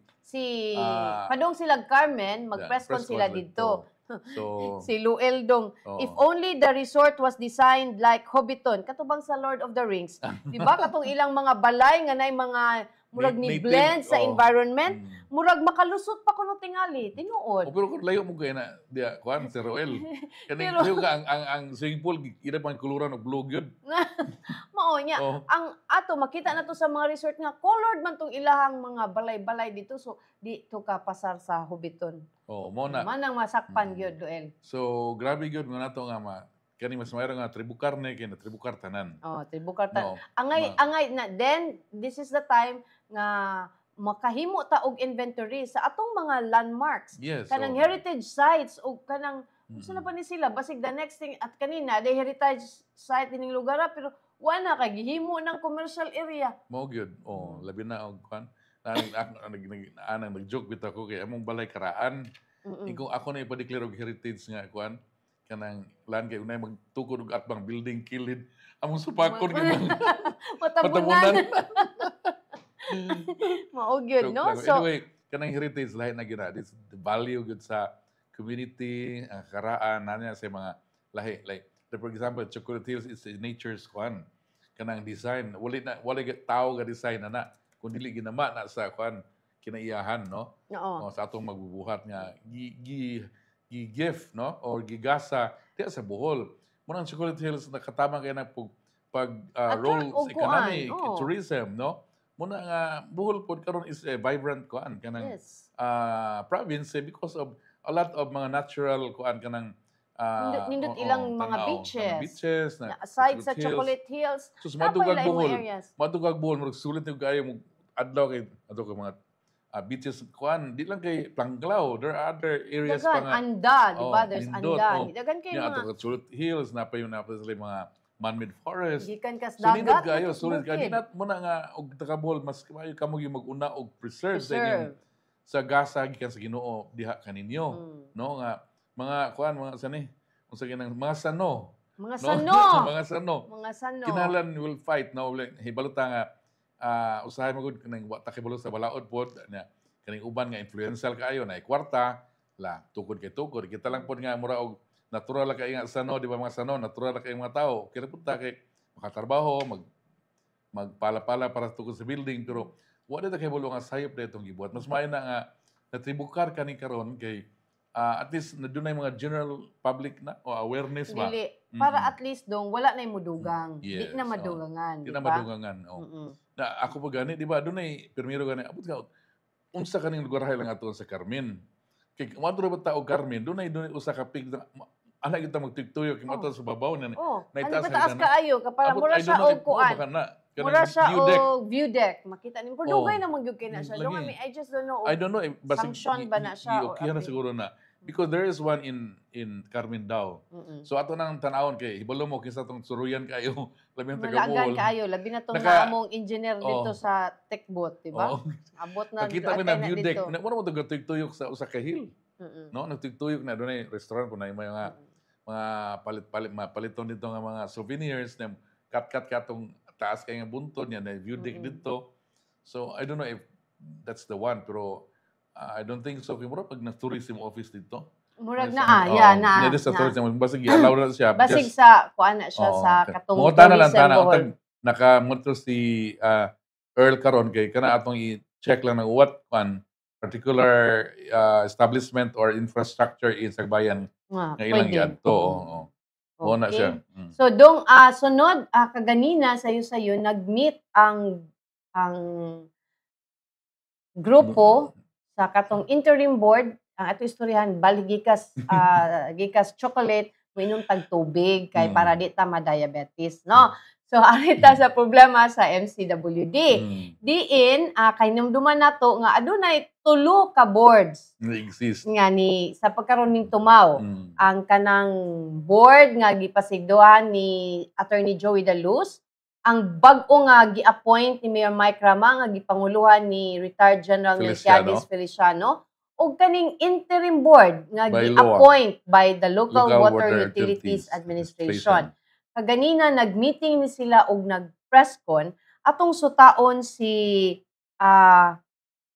Speaker 2: padong sila Carmen mag-press con sila didto.
Speaker 1: So
Speaker 2: si Luel Dong, if only the resort was designed like Hobbiton, katubang sa Lord of the Rings. Di ba katong ilang mga balay nga nay mga murag ni blend sa environment, murag makalusot pa kuno tingali, tinuod.
Speaker 1: Pero kung layo mo kaya na dia kuan si Roel. Kani layo ka ang swimming pool ida pang kuluran og blue gyud.
Speaker 2: Mao nya, ang ato makita na to sa mga resort nga colored man tong ilahang mga balay-balay dito so di to ka pasar sa Hobbiton.
Speaker 1: Mo na.
Speaker 2: Manang masakpan gyud Duel.
Speaker 1: So grabe gyud nga nato nga kani mas mayro nga tribukar kay na tribukar tanan.
Speaker 2: Tribukar tanan. Angay na then this is the time nga makahimo ta og inventory sa atong mga landmarks.
Speaker 1: Yes,
Speaker 2: kanang heritage sites o kanang unsa na pa ni sila basig the next thing at kanina the heritage site ining lugar pero wala kay gihimo ng commercial area.
Speaker 1: Mao gyud. Labi na og kuan. Nag-joke bitaw ko kay among balay karaan. Kung ako na ipa-declare og heritage nga kuan kanang land kay unay magtukod og atbang building kilid among supakon kanang
Speaker 2: matabunan. Mao gyud no.
Speaker 1: So anyway, kanang heritage lahi na gyud this the value gyud sa community, karaan nanya sa mga lahi like for example Chocolate Hills is nature's kuan kanang design wala tao ga design na kun dili ginama na sa kuan kinaiyahan no. Sa atong magbubuhat nga gift no or gigasa diya sa Bohol. Muna ang Chocolate Hills nakatama kay na pag role sa economy, tourism no. Muna nga Bohol pod karon is a vibrant kuan kanang province because of a lot of mga natural kuan kanang
Speaker 2: nindot ilang mga beaches
Speaker 1: na
Speaker 2: aside sa Chocolate Hills.
Speaker 1: So madugag Bohol murag sulit yung kayo mo adlaw kay ato ka mga beaches kuan di lang kay Planglao there are other areas pa nga
Speaker 2: Anda di ba there's Anda dagan kay mga
Speaker 1: ato ka Chocolate Hills na pa yung sila mga man-made forest
Speaker 2: gikan kas dagat
Speaker 1: kayo sulit ka dinat mo na nga og taga Bohol mas kayo kamo gyud mag-una og preserve sa inyong sa gasa gikan sa Ginoo diha kaninyo no nga mga kuan mga sani unsa ginang mga sano
Speaker 2: mga sano
Speaker 1: kinalan will fight no hibaluta nga usahay mo gud kanang wa ta kibalo sa balaod pod nya kaning uban nga influential kaayo na kwarta la tukod kita lang pod nga mura og natural la kay nga sano di ba mga sano natural la kay mga tao kira pud ta kay makatrabaho magpala-pala para tukod sa building pero wa ta kibalo nga sayop detong gibuhat mas maayo na nga natribukar kani karon kay at least nadunay mga general public na o awareness ba
Speaker 2: dili para at least dong wala na mudugang di na madugangan
Speaker 1: di na madugangan na ako pa gani di ba dunay permiro gani abot ka unsa kaning lugar lang ato sa Carmen kay maduro ba ta og Carmen dunay usa ka pig ana kita magtugtuyok kay mato sa babaw na
Speaker 2: naitaas kaayo kapala mura siya og kuan mura siya og view deck makita ni dugay na magyud kay na siya I just don't know
Speaker 1: I don't know
Speaker 2: sanction ba na siya
Speaker 1: okay na siguro na because there is one in Carmen daw. So ato nang tanawon kay hibalo mo kinsa tong suruyan kayo labi ng taga Bohol.
Speaker 2: Kayo labi na tong among engineer dito sa Techbot, di ba? Abot na
Speaker 1: nakita ko na view deck. Mura mo to tuyok sa usa ka hill. No, nagtuyok na dunay restaurant po na mga paliton dito nga mga souvenirs na kat katong taas kay nga buntod niya na view deck dito. So I don't know if that's the one pero I don't think so. Mura pag na-tourism office dito.
Speaker 2: Murag na na.
Speaker 1: Hindi sa tourism. Basig i-allow na siya.
Speaker 2: Basig sa, kuan na siya sa katong
Speaker 1: tourism Bohol. Nakamoto si Earl karon kay kana atong i-check lang ng what particular establishment or infrastructure in Sagbayan nga ilang giadto. Oo na siya.
Speaker 2: So dong sunod kaganina sayo nag-meet ang grupo sa katong interim board, ang ato istoryahan bali gikas gikas chocolate minom tag tubig kay para di ta ma-diabetes, no? So arita sa problema sa MCWD. Diin kay numduman nato nga adunay tulo ka boards
Speaker 1: exist
Speaker 2: nga ni sa pagkaron ning tumaw. Ang kanang board nga gipasigduhan ni Attorney Joey De Luz, ang bag-o nga gi-appoint ni Mayor Mike Rama nga gipanguluhan ni retired General Melquiades Feliciano, ug kaning interim board nga gi-appoint by the Local Water Utilities Administration. Kaganina nag-meeting ni sila og nag-press con atong sutaon si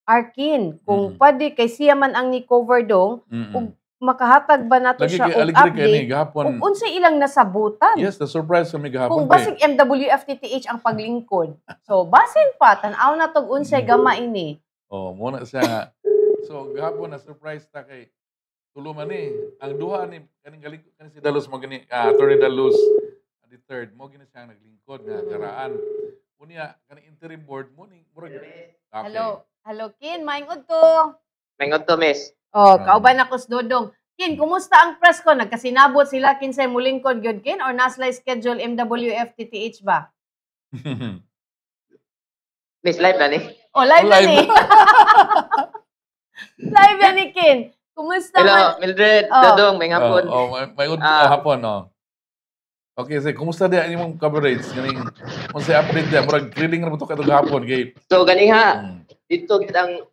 Speaker 2: Arkin kung pwede kay siya man ang ni-cover dong ug makahatag ba nato siya og update ug unsay ilang nasabutan.
Speaker 1: Yes, the surprise kami gahapon.
Speaker 2: Kung basig MWFTTH ang paglingkod. So basin pa tan-aw na tog unsay gama ini.
Speaker 1: Oh, mo na siya nga. So gahapon na surprise ta kay tuluman ni ang duha ni kaning galingkod kaning si Dalos mo gani Attorney Dalos the third mo gini siya naglingkod nga karaan. Unya kaning interim board mo ni murag.
Speaker 2: Hello Kin, maingod to.
Speaker 3: Maingod to, miss.
Speaker 2: Oh, kauban ako sa Dodong. Kin, kumusta ang press ko? Nagkasinabot sila kinsay mulingkod gyud Kin or naslay schedule MWFTTH ba?
Speaker 3: Miss, live na ni?
Speaker 2: Oh, live na ni. Live na ni Kin. Kumusta
Speaker 3: Hello, Mildred, Dodong, may hapon.
Speaker 1: Maingod hapon, Okay, so kumusta di ang imong coverage? Ganing unsay update dia murag grilling ra mo to kadto gahapon kay.
Speaker 3: So ganiha dito gid ang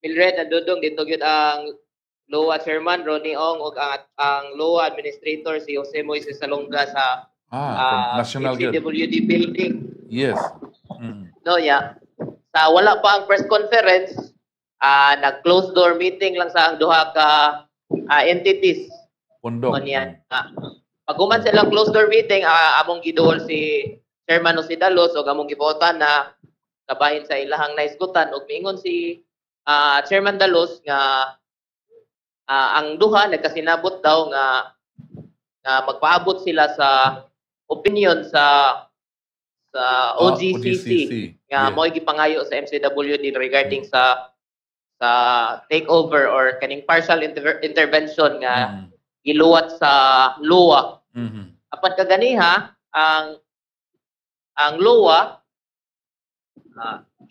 Speaker 3: Mildred na Dodong, dito gid ang LOA Chairman Ronnie Ong ug ang LOA Administrator si Jose Moises Salonga sa
Speaker 1: National
Speaker 3: MCWD building.
Speaker 1: Yes.
Speaker 3: No, yeah. Sa wala pa ang press conference, nag-closed door meeting lang sa ang duha ka entities.
Speaker 1: Pundok.
Speaker 3: Pag human silang closed door meeting, among giduol si Chairman Jose Dalos ug among gibotan na kabahin sa ilahang naisgutan ug miingon si Chairman Dalos nga ang duha nagkasinabot daw nga magpaabot sila sa opinion sa OGCC nga mo'y gipangayo sa MCWD regarding sa takeover or kaning partial intervention nga giluwat sa LOA. Apan kaganiha ang LOA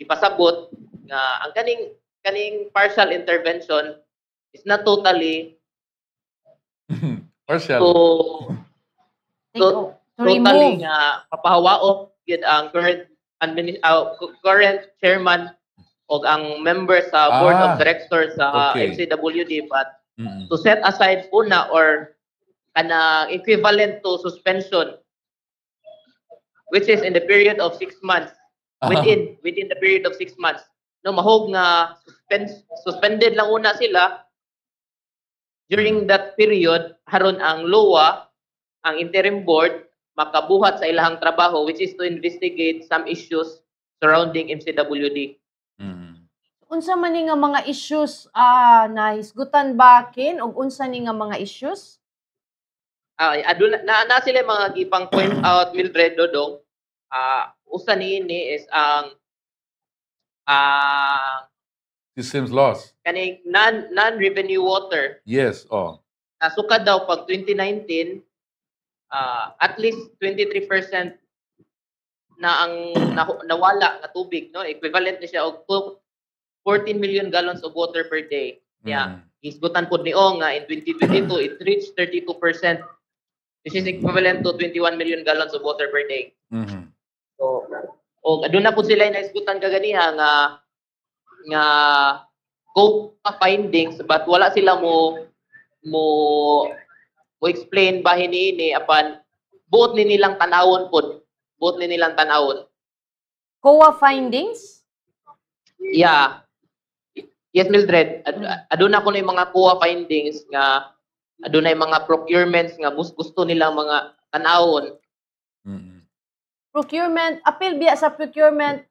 Speaker 3: ipasabot nga ang kaning partial intervention is not totally
Speaker 1: partial.
Speaker 3: Totally nga papahawaon gid ang current chairman o ang member sa board of directors sa MCWD, but to set aside una or kanang equivalent to suspension, which is in the period of 6 months, within the period of 6 months. No, mahog nga suspended lang una sila during that period, haron ang LOA, ang interim board, makabuhat sa ilahang trabaho, which is to investigate some issues surrounding MCWD.
Speaker 2: Unsa man ni nga mga issues na hisgutan ba Kin og unsa ni nga mga issues?
Speaker 3: Na sila mga gipang point out Mildred Dodong. Usa niini is ang
Speaker 1: systems loss.
Speaker 3: Kaning non-revenue water.
Speaker 1: Yes,
Speaker 3: Nasukad daw pag 2019 at least 23% na ang nawala na tubig, no? Equivalent ni siya og 14 million gallons of water per day. Yeah. Hisgutan pod ni Ong nga in 2022 it reached 32%. This is equivalent to 21 million gallons of water per day. So, aduna po sila na isgutan kaganiha nga findings, but wala sila mo explain bahin ini apan buot ni nilang tanawon pod. Buot ni nilang tanawon.
Speaker 2: COA findings?
Speaker 3: Yeah. Yes, Mildred. Aduna ko na yung mga COA findings nga aduna yung mga procurements nga gusto nilang mga tanawon.
Speaker 2: Procurement, apil biya sa procurement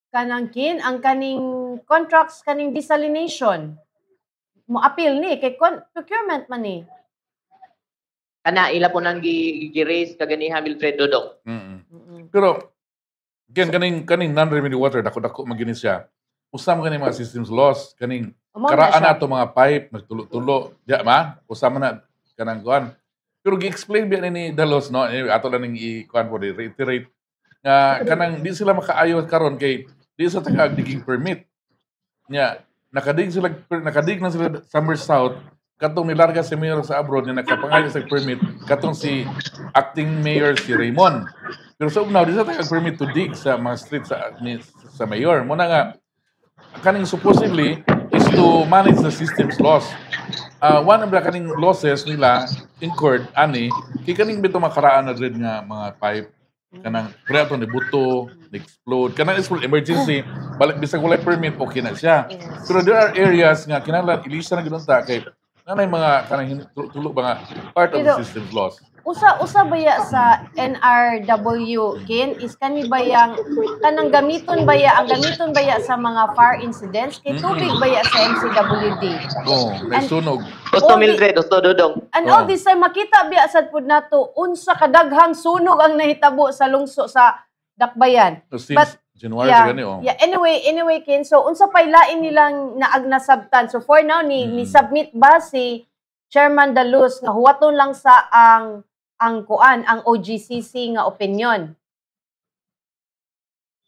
Speaker 2: kanang Kin, ang kaning contracts kaning desalination. Mo apil ni kay procurement man ni.
Speaker 3: Kana ila po nang gi-raise kaganiha Mildred Dodong.
Speaker 1: Pero kaning non-revenue water dako magini siya. usam kaning mga systems loss kaning
Speaker 2: Amo na
Speaker 1: karaan
Speaker 2: siya.
Speaker 1: na to mga pipe nagtulo-tulo diya ma usam na kanang kuan. Pero gi-explain biya ni Dalos no ato lang ning i-kuan po reiterate nga kanang di sila makaayo karon kay di sa taga digging permit nya nakadig na sila Summer South katong nilarga si mayor sa abroad nga nakapangayo sa permit katong si acting mayor si Raymond. Pero sa ugnaw di sa taga permit to dig sa mga street sa mayor mo na nga kaning supposedly is to manage the system's loss. One of the kaning losses nila incurred ani kay kaning bito makaraan na red nga mga pipe kanang kreato ni buto, explode kanang is full emergency balik bisag walay permit okay na siya.
Speaker 2: Yes.
Speaker 1: Pero there are areas nga kinahanglan ilisa na gidon ta kay nanay mga kanang tulo ba nga part of the
Speaker 2: Pero-
Speaker 1: system's loss.
Speaker 2: Usa baya sa NRW kin is kani bayang kanang gamiton baya sa mga fire incidents kay tubig baya sa MCWD.
Speaker 1: Oh, may sunog.
Speaker 3: Gusto
Speaker 2: All the-
Speaker 3: Mildred, gusto Dodong.
Speaker 2: And
Speaker 1: Oh.
Speaker 2: all this time makita biya sad pud nato unsa kadaghang sunog ang nahitabo sa lungsod sa Dakbayan.
Speaker 1: So, since
Speaker 2: But,
Speaker 1: January
Speaker 2: Yeah.
Speaker 1: gani oh.
Speaker 2: Yeah, anyway Kin, so unsa pay lain nilang naagnasabtan. So for now ni submit ba si Chairman Dalus nga huwaton lang sa ang OGCC nga opinion.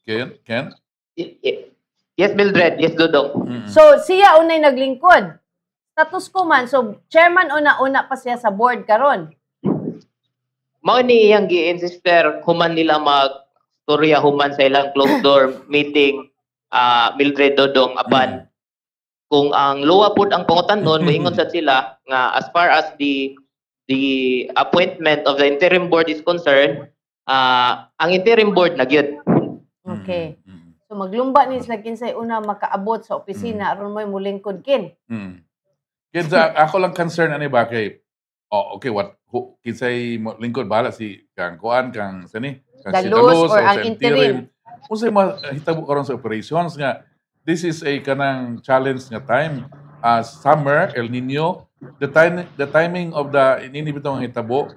Speaker 1: Ken?
Speaker 3: Yes, Mildred. Yes, Dodong.
Speaker 2: So siya unay naglingkod. Status ko man, so chairman una pa siya sa board karon.
Speaker 3: Mao ni iyang gi-insister human nila mag-storya human sa ilang closed door meeting Mildred Dodong apan kung ang luwa pud ang pangutan nun moingon sad sila nga as far as the appointment of the interim board is concerned ang interim board na gyud.
Speaker 2: Okay. So maglumba ni sila kinsay una makaabot sa opisina aron mo'y mulingkod kin.
Speaker 1: Kaya ako lang concern ani ba kay okay kinsay lingkod bala si kang kuan kang sani kang si
Speaker 2: Dalus or
Speaker 1: sa
Speaker 2: ang interim.
Speaker 1: Unsay mahitabo karon sa operations nga this is a kanang challenge nga time summer El Nino the timing of the ini bitong hitabo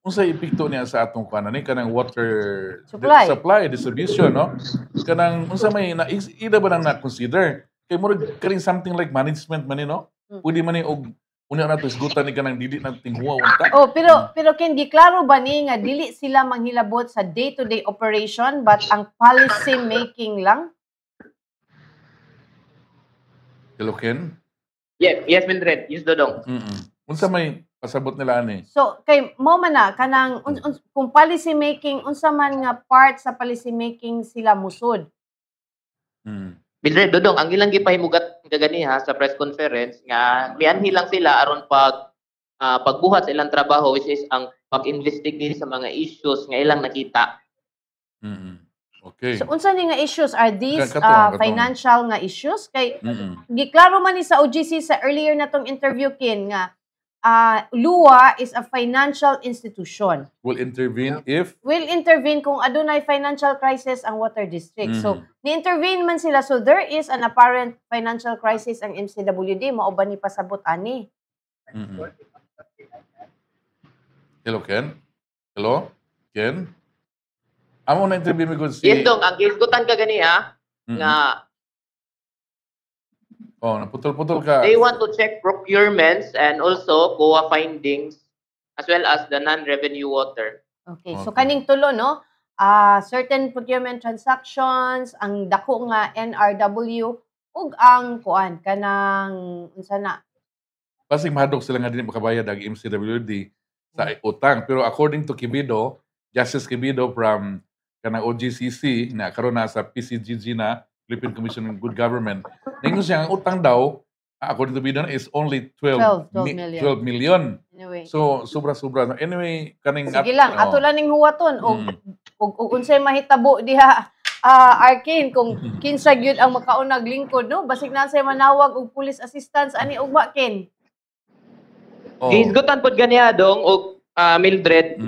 Speaker 1: unsay epekto niya sa atong kuan ani kanang water
Speaker 2: Supply.
Speaker 1: distribution no kanang unsa may ida ba nang na-consider kay murag karing something like management man ni no pwede man ni og una na to isgutan ni kanang dili na tinghuwa unta.
Speaker 2: Oh, pero ken giklaro ba ni nga dili sila manghilabot sa day-to-day operation but ang policy making lang?
Speaker 1: Hello Ken?
Speaker 3: Yes, Mildred. Yes, Dodong.
Speaker 1: Unsa may pasabot nila ani?
Speaker 2: So kay mo man na kanang kung policy making unsa man nga part sa policy making sila musud.
Speaker 3: Mildred Dodong, ang ilang gipahimugat kagani ha sa press conference nga mianhi lang sila aron pagbuhat sa ilang trabaho which is ang pag-investigate sa mga issues nga ilang nakita.
Speaker 1: Okay.
Speaker 2: So unsa ni nga issues are these
Speaker 1: Katong.
Speaker 2: financial nga issues kay giklaro man ni sa OGC sa earlier natong interview kin nga LUA is a financial institution.
Speaker 1: Will intervene if
Speaker 2: Will intervene kung adunay financial crisis ang water district. So ni-intervene man sila so there is an apparent financial crisis ang MCWD mao ba ni pasabot ani?
Speaker 1: Hello Ken? Hello? Ken? Amo na interview mi gud si
Speaker 3: Yes, Dong, ang gisgutan kagani ha nga
Speaker 1: naputol-putol ka.
Speaker 3: they want to check procurements and also COA findings as well as the non-revenue water.
Speaker 2: Okay. So kaning tulo no, certain procurement transactions, ang dako nga NRW ug ang kuan kanang unsa na
Speaker 1: Basig mahadok sila nga dili makabayad ang MCWD sa utang. Pero according to Kibido, Justice Kibido from kanang OGCC na karon na sa PCGG na Philippine Commission on Good Government. Ningon siya ang utang daw according to Kibido is only 12 million.
Speaker 2: Anyway.
Speaker 1: So sobra-sobra. Anyway, kaning
Speaker 2: Sige lang, ato lang ning huwaton og unsay mahitabo diha Arkin kung kinsa gyud ang makaunag lingkod no basig na say manawag og police assistance ani ugma kin.
Speaker 3: Gisgutan pud ganiya Dong og Mildred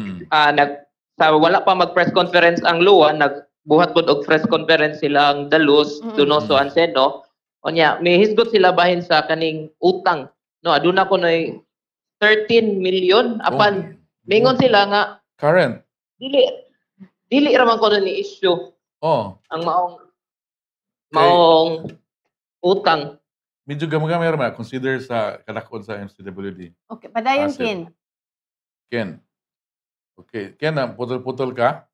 Speaker 3: sa wala pa mag-press conference ang LUA, nagbuhat pud og press conference silang Dalus, Donoso, and Seno. Onya, may hisgot sila bahin sa kaning utang. No, aduna ko noy 13 million apan mingon sila nga
Speaker 1: current.
Speaker 3: Dili ra man ko ni issue. Ang maong Utang.
Speaker 1: Medyo gamay ra consider sa kadakon sa MCWD.
Speaker 2: Okay, padayon
Speaker 1: Asset.
Speaker 2: Ken.
Speaker 1: Ken. Okay, Ken, putol-putol ka?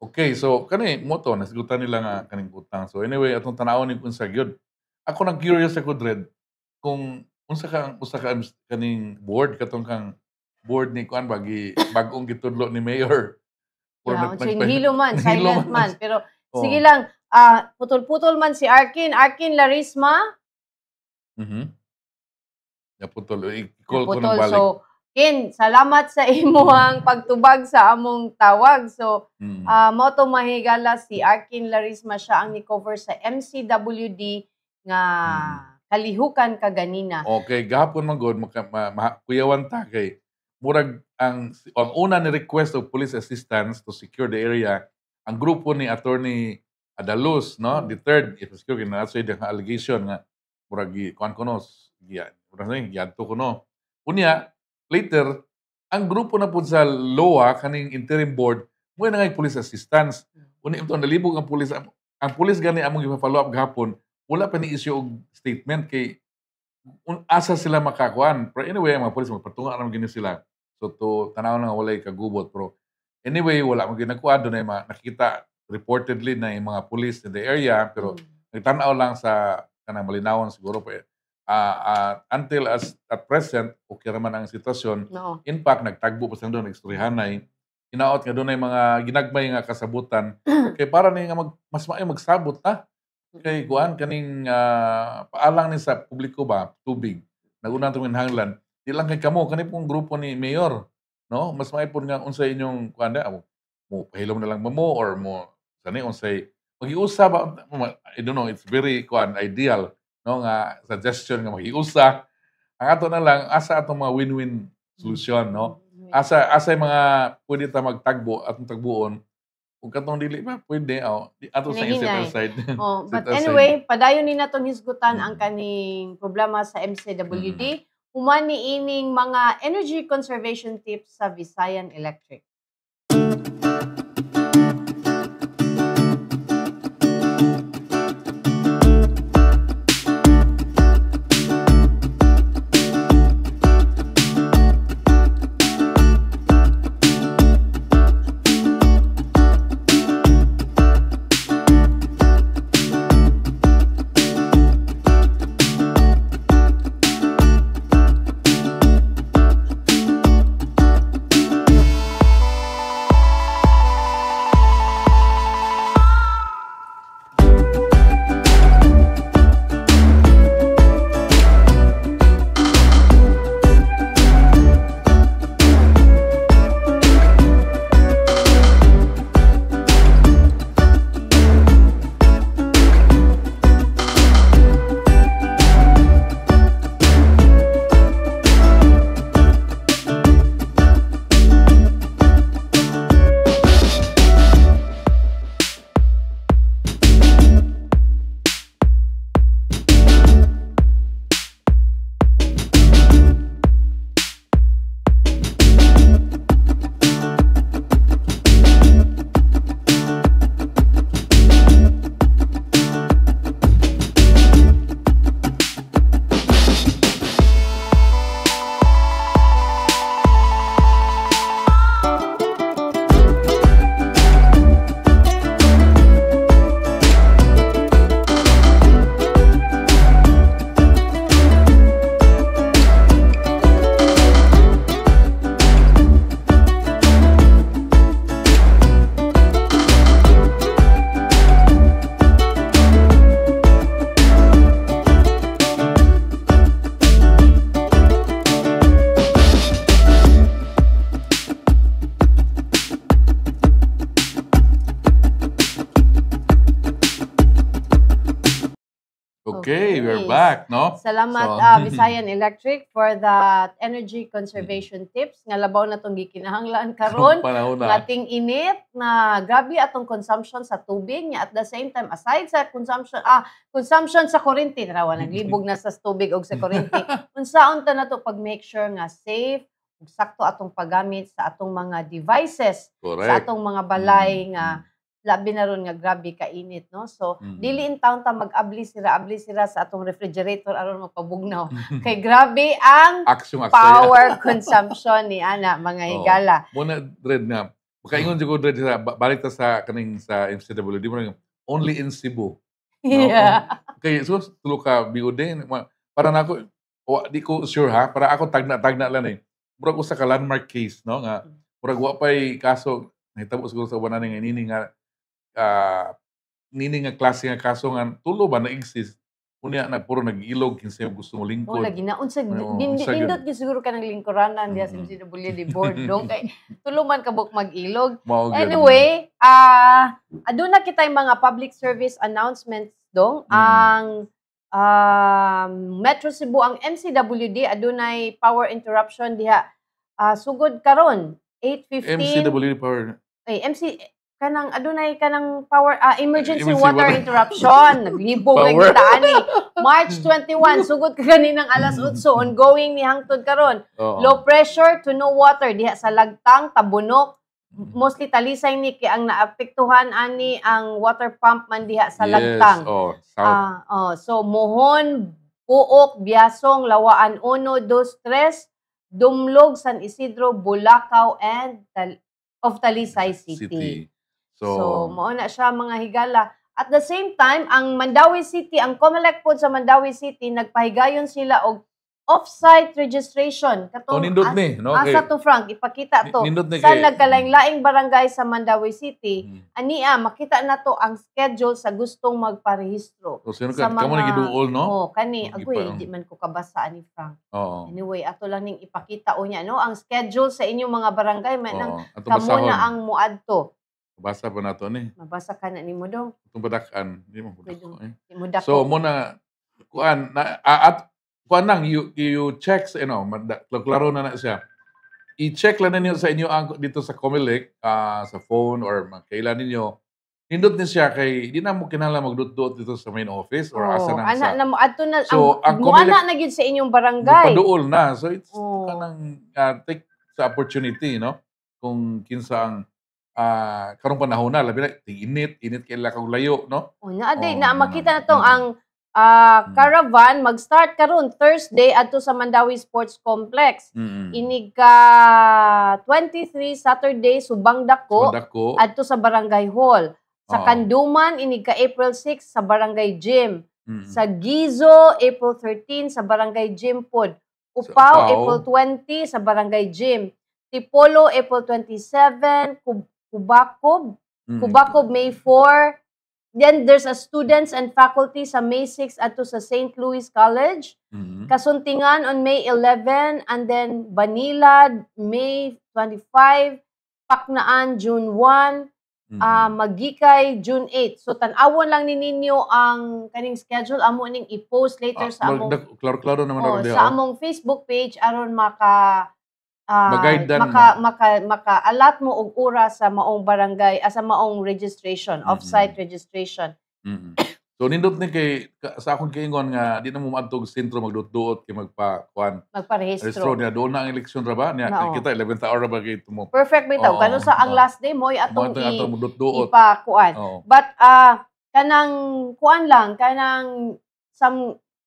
Speaker 1: Okay, so kani mo to nasigutan nila nga kaning utang. So anyway, atong tanawon ni unsa gyud. Ako nang curious ako Dred kung unsa ka kaning board katong kang board ni kuan bag-ong gitudlo ni mayor.
Speaker 2: Yeah, nahilo man, silent man. Pero sige
Speaker 1: Oh.
Speaker 2: lang, putol-putol man si Arkin. Arkin Larisma.
Speaker 1: Naputol. I-call ko
Speaker 2: Putol.
Speaker 1: ng balik.
Speaker 2: So, Ken, salamat sa imuhang pagtubag sa among tawag. So, mao to mahigala si Arkin Larisma, siya ang ni-cover sa MCWD nga kalihukan kaganina.
Speaker 1: Okay, gahapon man god kuyawan ta kay murag ang una ni request of police assistance to secure the area ang grupo ni Attorney Adaluz, no? The third, if secure na sa the allegation nga murag kuan kuno giadto kuno. Unya later ang grupo na pud sa LOA kaning interim board mo na nga police assistance. Unya ito nalibog ang police gani among i-follow up gahapon wala pa ni issue og statement kay asa sila makakuan. Pero anyway, ang mga police magpatunga naman gini sila. So to tanaw na nga walay kagubot. Pero anyway, wala mo ginagkuan doon ay nakikita reportedly na yung mga police in the area. Pero nagtanaw lang sa kanang malinawan siguro pa. Until at present, okay naman ang sitwasyon.
Speaker 2: No.
Speaker 1: In fact, nagtagbo pa sa doon, ekstorihanay. Inaot nga doon ay mga ginagmay nga kasabutan. Kaya para na nga mas maayo magsabot na. Kay kuan kaning paalang ni sa publiko ba tubig nagunang tuming hanglan di lang kay kamo kani pong grupo ni mayor no mas maipon nga unsa inyong kuan mo pahilom na lang mo or mo kani unsay magiusa ba I don't know, it's very kuan ideal no nga suggestion nga magiusa ang ato na lang asa atong mga win-win solution no asa mga pwede ta magtagbo atong tagbuon. Kung katong dili ba, pwede. Ato sa set aside.
Speaker 2: But anyway, padayon ni natong hisgutan ang kaning problema sa MCWD. Human ni ining mga energy conservation tips sa Visayan Electric.
Speaker 1: Okay, we're back, no?
Speaker 2: Salamat Visayan Electric for the energy conservation tips nga labaw na tong gikinahanglan karon nga ating init na grabe atong consumption sa tubig nya at the same time aside sa consumption sa kuryente rawa naglibog na sa tubig og sa kuryente unsaon ta nato pag make sure nga safe ug sakto atong paggamit sa atong mga devices sa atong mga balay nga labi na ron nga grabe ka init, no? So dili in town ta abli sira sa atong refrigerator aron magpabugnaw. Kay grabe ang power consumption ni ana mga higala.
Speaker 1: Muna dread nga. Makaingon jud ko dread sa balik ta sa kaning sa MCWD mo only in Cebu.
Speaker 2: Yeah.
Speaker 1: Kay so tulo ka BOD para nako di ko sure ha, para ako tagna lang eh. Murag usa ka landmark case, no, nga murag wa pay kaso nahitabo siguro sa uban nga nini nga klase nga kaso nga tulo ba na exist. Unya na puro nag-ilog kinsa gusto mo lingkod.
Speaker 2: Lagi na unsa nindot gyud siguro ka ng lingkuranan diha sa MCWD board dong kay tulo man kabuk mag-ilog. Anyway, aduna kitay mga public service announcements dong. Ang Metro Cebu, ang MCWD adunay power interruption diha sugod karon 8:15
Speaker 1: MCWD power
Speaker 2: kanang adunay kanang power emergency water interruption naglibog lang kita ani March 21 sugod kaninang alas 8 ongoing ni hangtod karon. Low pressure to no water diha sa Lagtang, Tabunok, mostly Talisay ni kay ang naapektuhan ani ang water pump man diha sa Lagtang. So Mohon, Puok, Biasong, Lawaan 1, 2, 3, Dumlog, San Isidro, Bulacau and of Talisay City. So mao na siya mga higala. At the same time, ang Mandawi City, ang COMELEC pod sa Mandawi City nagpahigayon sila og off-site registration katong
Speaker 1: nindot ni no
Speaker 2: asa to Frank ipakita to sa nagkalaing-laing barangay sa Mandawi City ania makita na to ang schedule sa gustong magparehistro
Speaker 1: sa mga kamo giduol no
Speaker 2: kani agoy di man ko kabasa ani Frank. Anyway ato lang ning ipakita unya no ang schedule sa inyong mga barangay man nang kamo na ang muadto.
Speaker 1: Basa pa nato ni
Speaker 2: mabasa ka na nimo dong
Speaker 1: itong badakan di mo
Speaker 2: budako.
Speaker 1: So muna kuan na at kuanang you check sa klaro na siya. I-check lang ninyo sa inyo dito sa COMELEC sa phone or kailan ninyo. Nindot ni siya kay di na mo kinahanglan magdut-dut dito sa main office or asa na sa.
Speaker 2: Ana na mo adto na
Speaker 1: so,
Speaker 2: ang ana na gyud sa inyong barangay.
Speaker 1: Paduol na. So it's kanang take sa opportunity no. Kung kinsa ang karong panahon na labi na init kay lakaw layo no.
Speaker 2: Na makita na tong ang caravan mag-start karon Thursday adto sa Mandawi Sports Complex. Inig ka 23 Saturday subang dako adto sa Barangay Hall. Sa Kanduman inig ka April 6 sa Barangay Gym. Sa Gizo April 13 sa Barangay Gym pod. Upaw April 20 sa Barangay Gym. Tipolo April 27, Kubakob May 4. Then there's a students and faculty sa May 6 ato sa St. Louis College. Kasuntingan on May 11 and then Banilad May 25, Paknaan June 1, Magikay June 8. So tan-awon lang ninyo ang kaning schedule amo ning i-post later sa among
Speaker 1: klaro naman
Speaker 2: sa among Facebook page aron maka maka-alat mo og oras sa maong barangay, sa maong registration, off-site registration.
Speaker 1: So nindot ni kay sa akong kiingon nga di na mo maadtog sentro magdut-duot kay
Speaker 2: magparehistro
Speaker 1: niya doon na ang eleksyon ra ba niya kita 11th hour ra ba kay tumo.
Speaker 2: Perfect bitaw kano sa ang last day mo atong ipakuan. But kanang kuan lang kanang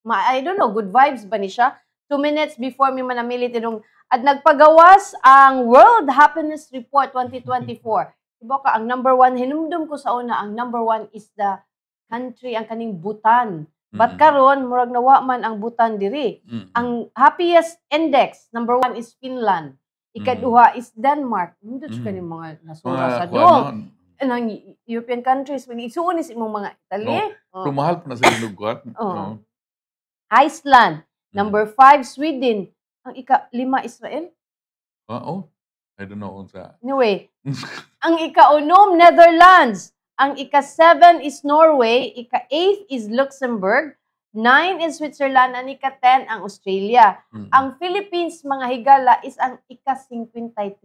Speaker 2: I don't know, good vibes ba ni siya? 2 minutes before mi manamili tinong at nagpagawas ang World Happiness Report 2024. Diba ka, ang number 1, hinumdum ko sa una, ang number 1 is the country, ang kaning Bhutan. But karon murag nawa man ang Bhutan diri. Ang happiest index, number 1 is Finland. Ikaduha is Denmark. Hindi ka ni mga nasura sa doon. Ang European countries, isuon is imong mga Italy.
Speaker 1: Mahal pa na sa inugot.
Speaker 2: Iceland. Number 5, Sweden. Ang ika-5 Israel?
Speaker 1: I don't know.
Speaker 2: Anyway, ang ika-6 Netherlands. Ang ika-7 is Norway. Ika-8 is Luxembourg. 9 is Switzerland. Ang ika-10 ang Australia. Ang Philippines, mga higala, is ang ika-53.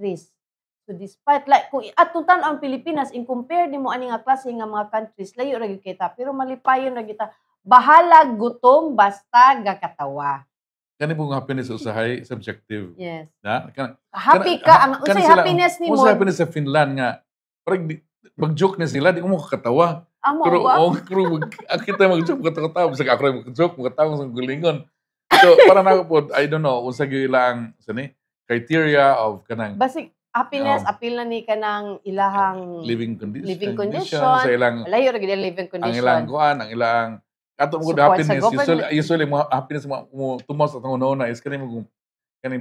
Speaker 2: So despite, like, kung atutan ang Pilipinas, in compare ni mo ani nga klase nga mga countries, layo ra gyud kita. Pero malipayon ra kita. Bahala gutom basta gakatawa.
Speaker 1: Kani pong happiness usahay subjective.
Speaker 2: Yes.
Speaker 1: Na?
Speaker 2: Happy ka ang usay happiness ni mo.
Speaker 1: Usay happiness sa Finland nga. Parang mag-joke na sila, di mo kakatawa.
Speaker 2: Amo
Speaker 1: Pero
Speaker 2: ba?
Speaker 1: ang kita mag-joke, katawa. Basta ako rin mag-joke, makatawa sa gulingon. So, para na po, I don't know, unsa gyud ilang criteria of kanang
Speaker 2: Basig happiness apil na ni kanang ilahang
Speaker 1: living condition
Speaker 2: sa
Speaker 1: sa ilang
Speaker 2: layo ra gid ang living
Speaker 1: ang
Speaker 2: condition.
Speaker 1: ilang kuan, ang ilang ato mo
Speaker 2: Support sa
Speaker 1: happiness
Speaker 2: government.
Speaker 1: usually mo happiness mo tumas atong una is kaning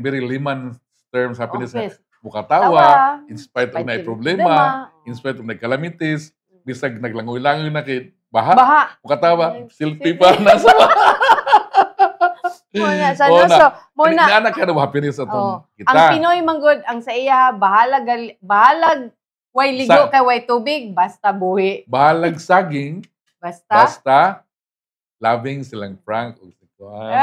Speaker 1: very layman terms happiness na
Speaker 2: Office.
Speaker 1: mukatawa in spite of
Speaker 2: May
Speaker 1: na
Speaker 2: problema.
Speaker 1: problema, in spite of na calamities, bisag naglangoy-langoy na kay baha,
Speaker 2: Baha.
Speaker 1: mukatawa, silpi pa na sa
Speaker 2: Muna sa
Speaker 1: Oo
Speaker 2: no, so muna
Speaker 1: Ana ka na happiness atong kita.
Speaker 2: ang Pinoy manggod ang sa iya bahalag way ligo
Speaker 1: Sa-
Speaker 2: kay way tubig basta buhi.
Speaker 1: Bahalag saging,
Speaker 2: Basta
Speaker 1: basta loving silang Frank ug si Kuan.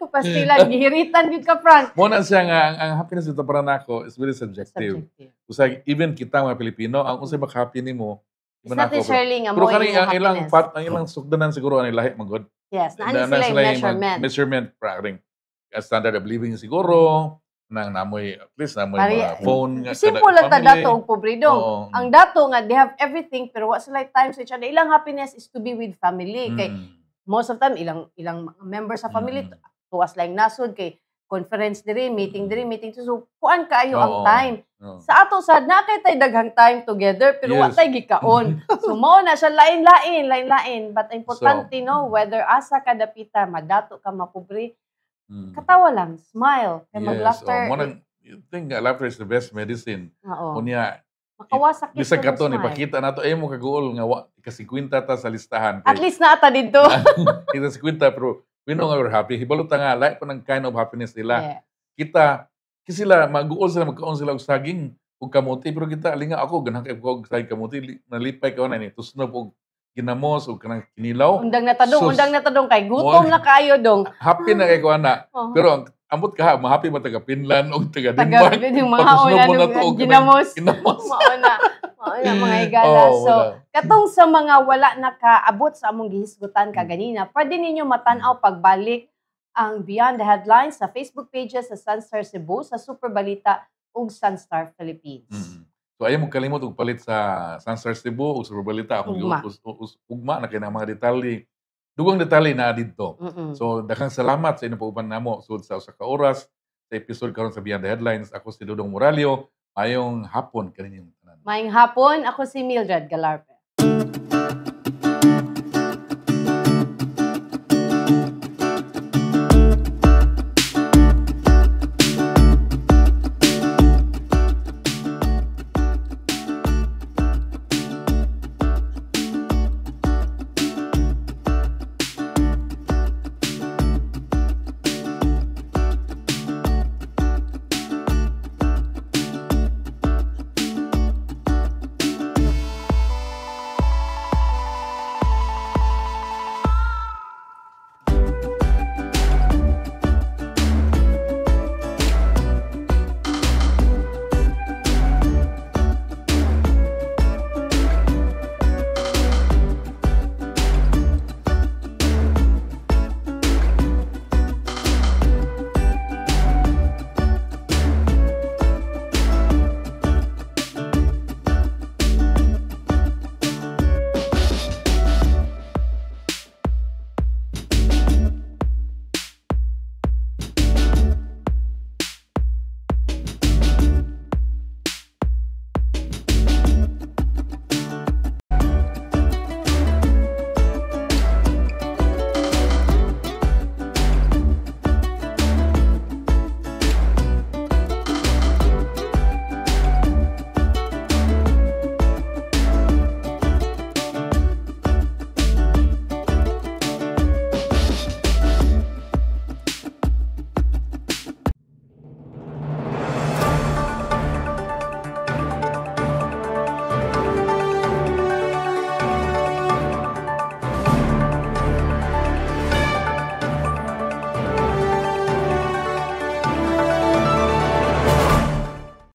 Speaker 2: pastila gihiritan gyud ka Frank.
Speaker 1: Mo na siya nga ang happiness dito para nako is very subjective.
Speaker 2: Subjective.
Speaker 1: Usay even kita mga Pilipino, ang unsay ba happy nimo?
Speaker 2: It's not necessarily nga
Speaker 1: Pero
Speaker 2: mo
Speaker 1: kani ang ilang
Speaker 2: happiness.
Speaker 1: ang ilang sugdanan siguro ang lahi magod.
Speaker 2: Yes,
Speaker 1: Na-
Speaker 2: naani
Speaker 1: na
Speaker 2: sila yung
Speaker 1: yung
Speaker 2: measurement.
Speaker 1: praring standard of living siguro nang namoy at least namoy
Speaker 2: Mari-
Speaker 1: mga phone nga
Speaker 2: Simple lang ta
Speaker 1: family.
Speaker 2: dato og pobredong.
Speaker 1: Oo.
Speaker 2: Ang dato nga they have everything pero wa sila time sa each other. Ilang happiness is to be with family kay most of time ilang mga members sa family tuwas lang nasod kay conference diri, meeting diri, meeting so kuan kaayo ang
Speaker 1: Oo.
Speaker 2: time.
Speaker 1: Oo.
Speaker 2: Sa ato sad na kay tay daghang time together pero wa
Speaker 1: Yes.
Speaker 2: tay gikaon. So mao na siya lain-lain but importante no whether asa ka dapita madato ka mapobre katawa lang, smile kay mag-laughter.
Speaker 1: Mo nang you think that laughter is the best medicine.
Speaker 2: Oo.
Speaker 1: Unya
Speaker 2: Makawasak
Speaker 1: bisag
Speaker 2: gyud
Speaker 1: kato
Speaker 2: ka
Speaker 1: ni
Speaker 2: mag-smile.
Speaker 1: pakita nato ay mo kaguol nga kasi kwenta ta sa listahan
Speaker 2: At least na ata dito.
Speaker 1: kita si kwenta pero we know nga we're happy. Hibalot nga lahi pa ng kind of happiness nila.
Speaker 2: Yeah.
Speaker 1: Kita kasi sila maguol sila magkaon sila og saging ug kamuti pero kita alinga ako ganahan kay og saging kamuti nalipay ka na ni tusnob og ginamos ug kanang kinilaw.
Speaker 2: Undang
Speaker 1: Sus.
Speaker 2: na tadong kay gutom na kayo dong.
Speaker 1: Happy na kay ko ana.
Speaker 2: Oh.
Speaker 1: Pero ang ambot ka mahappy man taga Finland og taga
Speaker 2: Taga
Speaker 1: Denmark.
Speaker 2: yung mga
Speaker 1: Pagtusnob
Speaker 2: una
Speaker 1: mo na to
Speaker 2: nung
Speaker 1: og
Speaker 2: ginamos.
Speaker 1: Ginamos.
Speaker 2: Mauna mga higala.
Speaker 1: Oo,
Speaker 2: So,
Speaker 1: wala.
Speaker 2: katong sa mga wala nakaabot sa among gihisgutan kaganina, pwede ninyo matanaw pagbalik ang Beyond the Headlines sa Facebook pages sa Sunstar Cebu, sa Super Balita ug Sunstar Philippines.
Speaker 1: So ayaw mo kalimot og palit sa Sunstar Cebu ug sa Balita akong
Speaker 2: Ugma.
Speaker 1: ugma na kay na mga detalye. Dugang detalye na didto.
Speaker 2: Mm-mm.
Speaker 1: So daghang salamat sa inyong pauban namo sud sa usa ka oras sa episode karon sa Beyond the Headlines. Ako si Dudong Moralio. Mayong hapon kaninyong tanan.
Speaker 2: Maayong hapon, ako si Mildred Galarpe.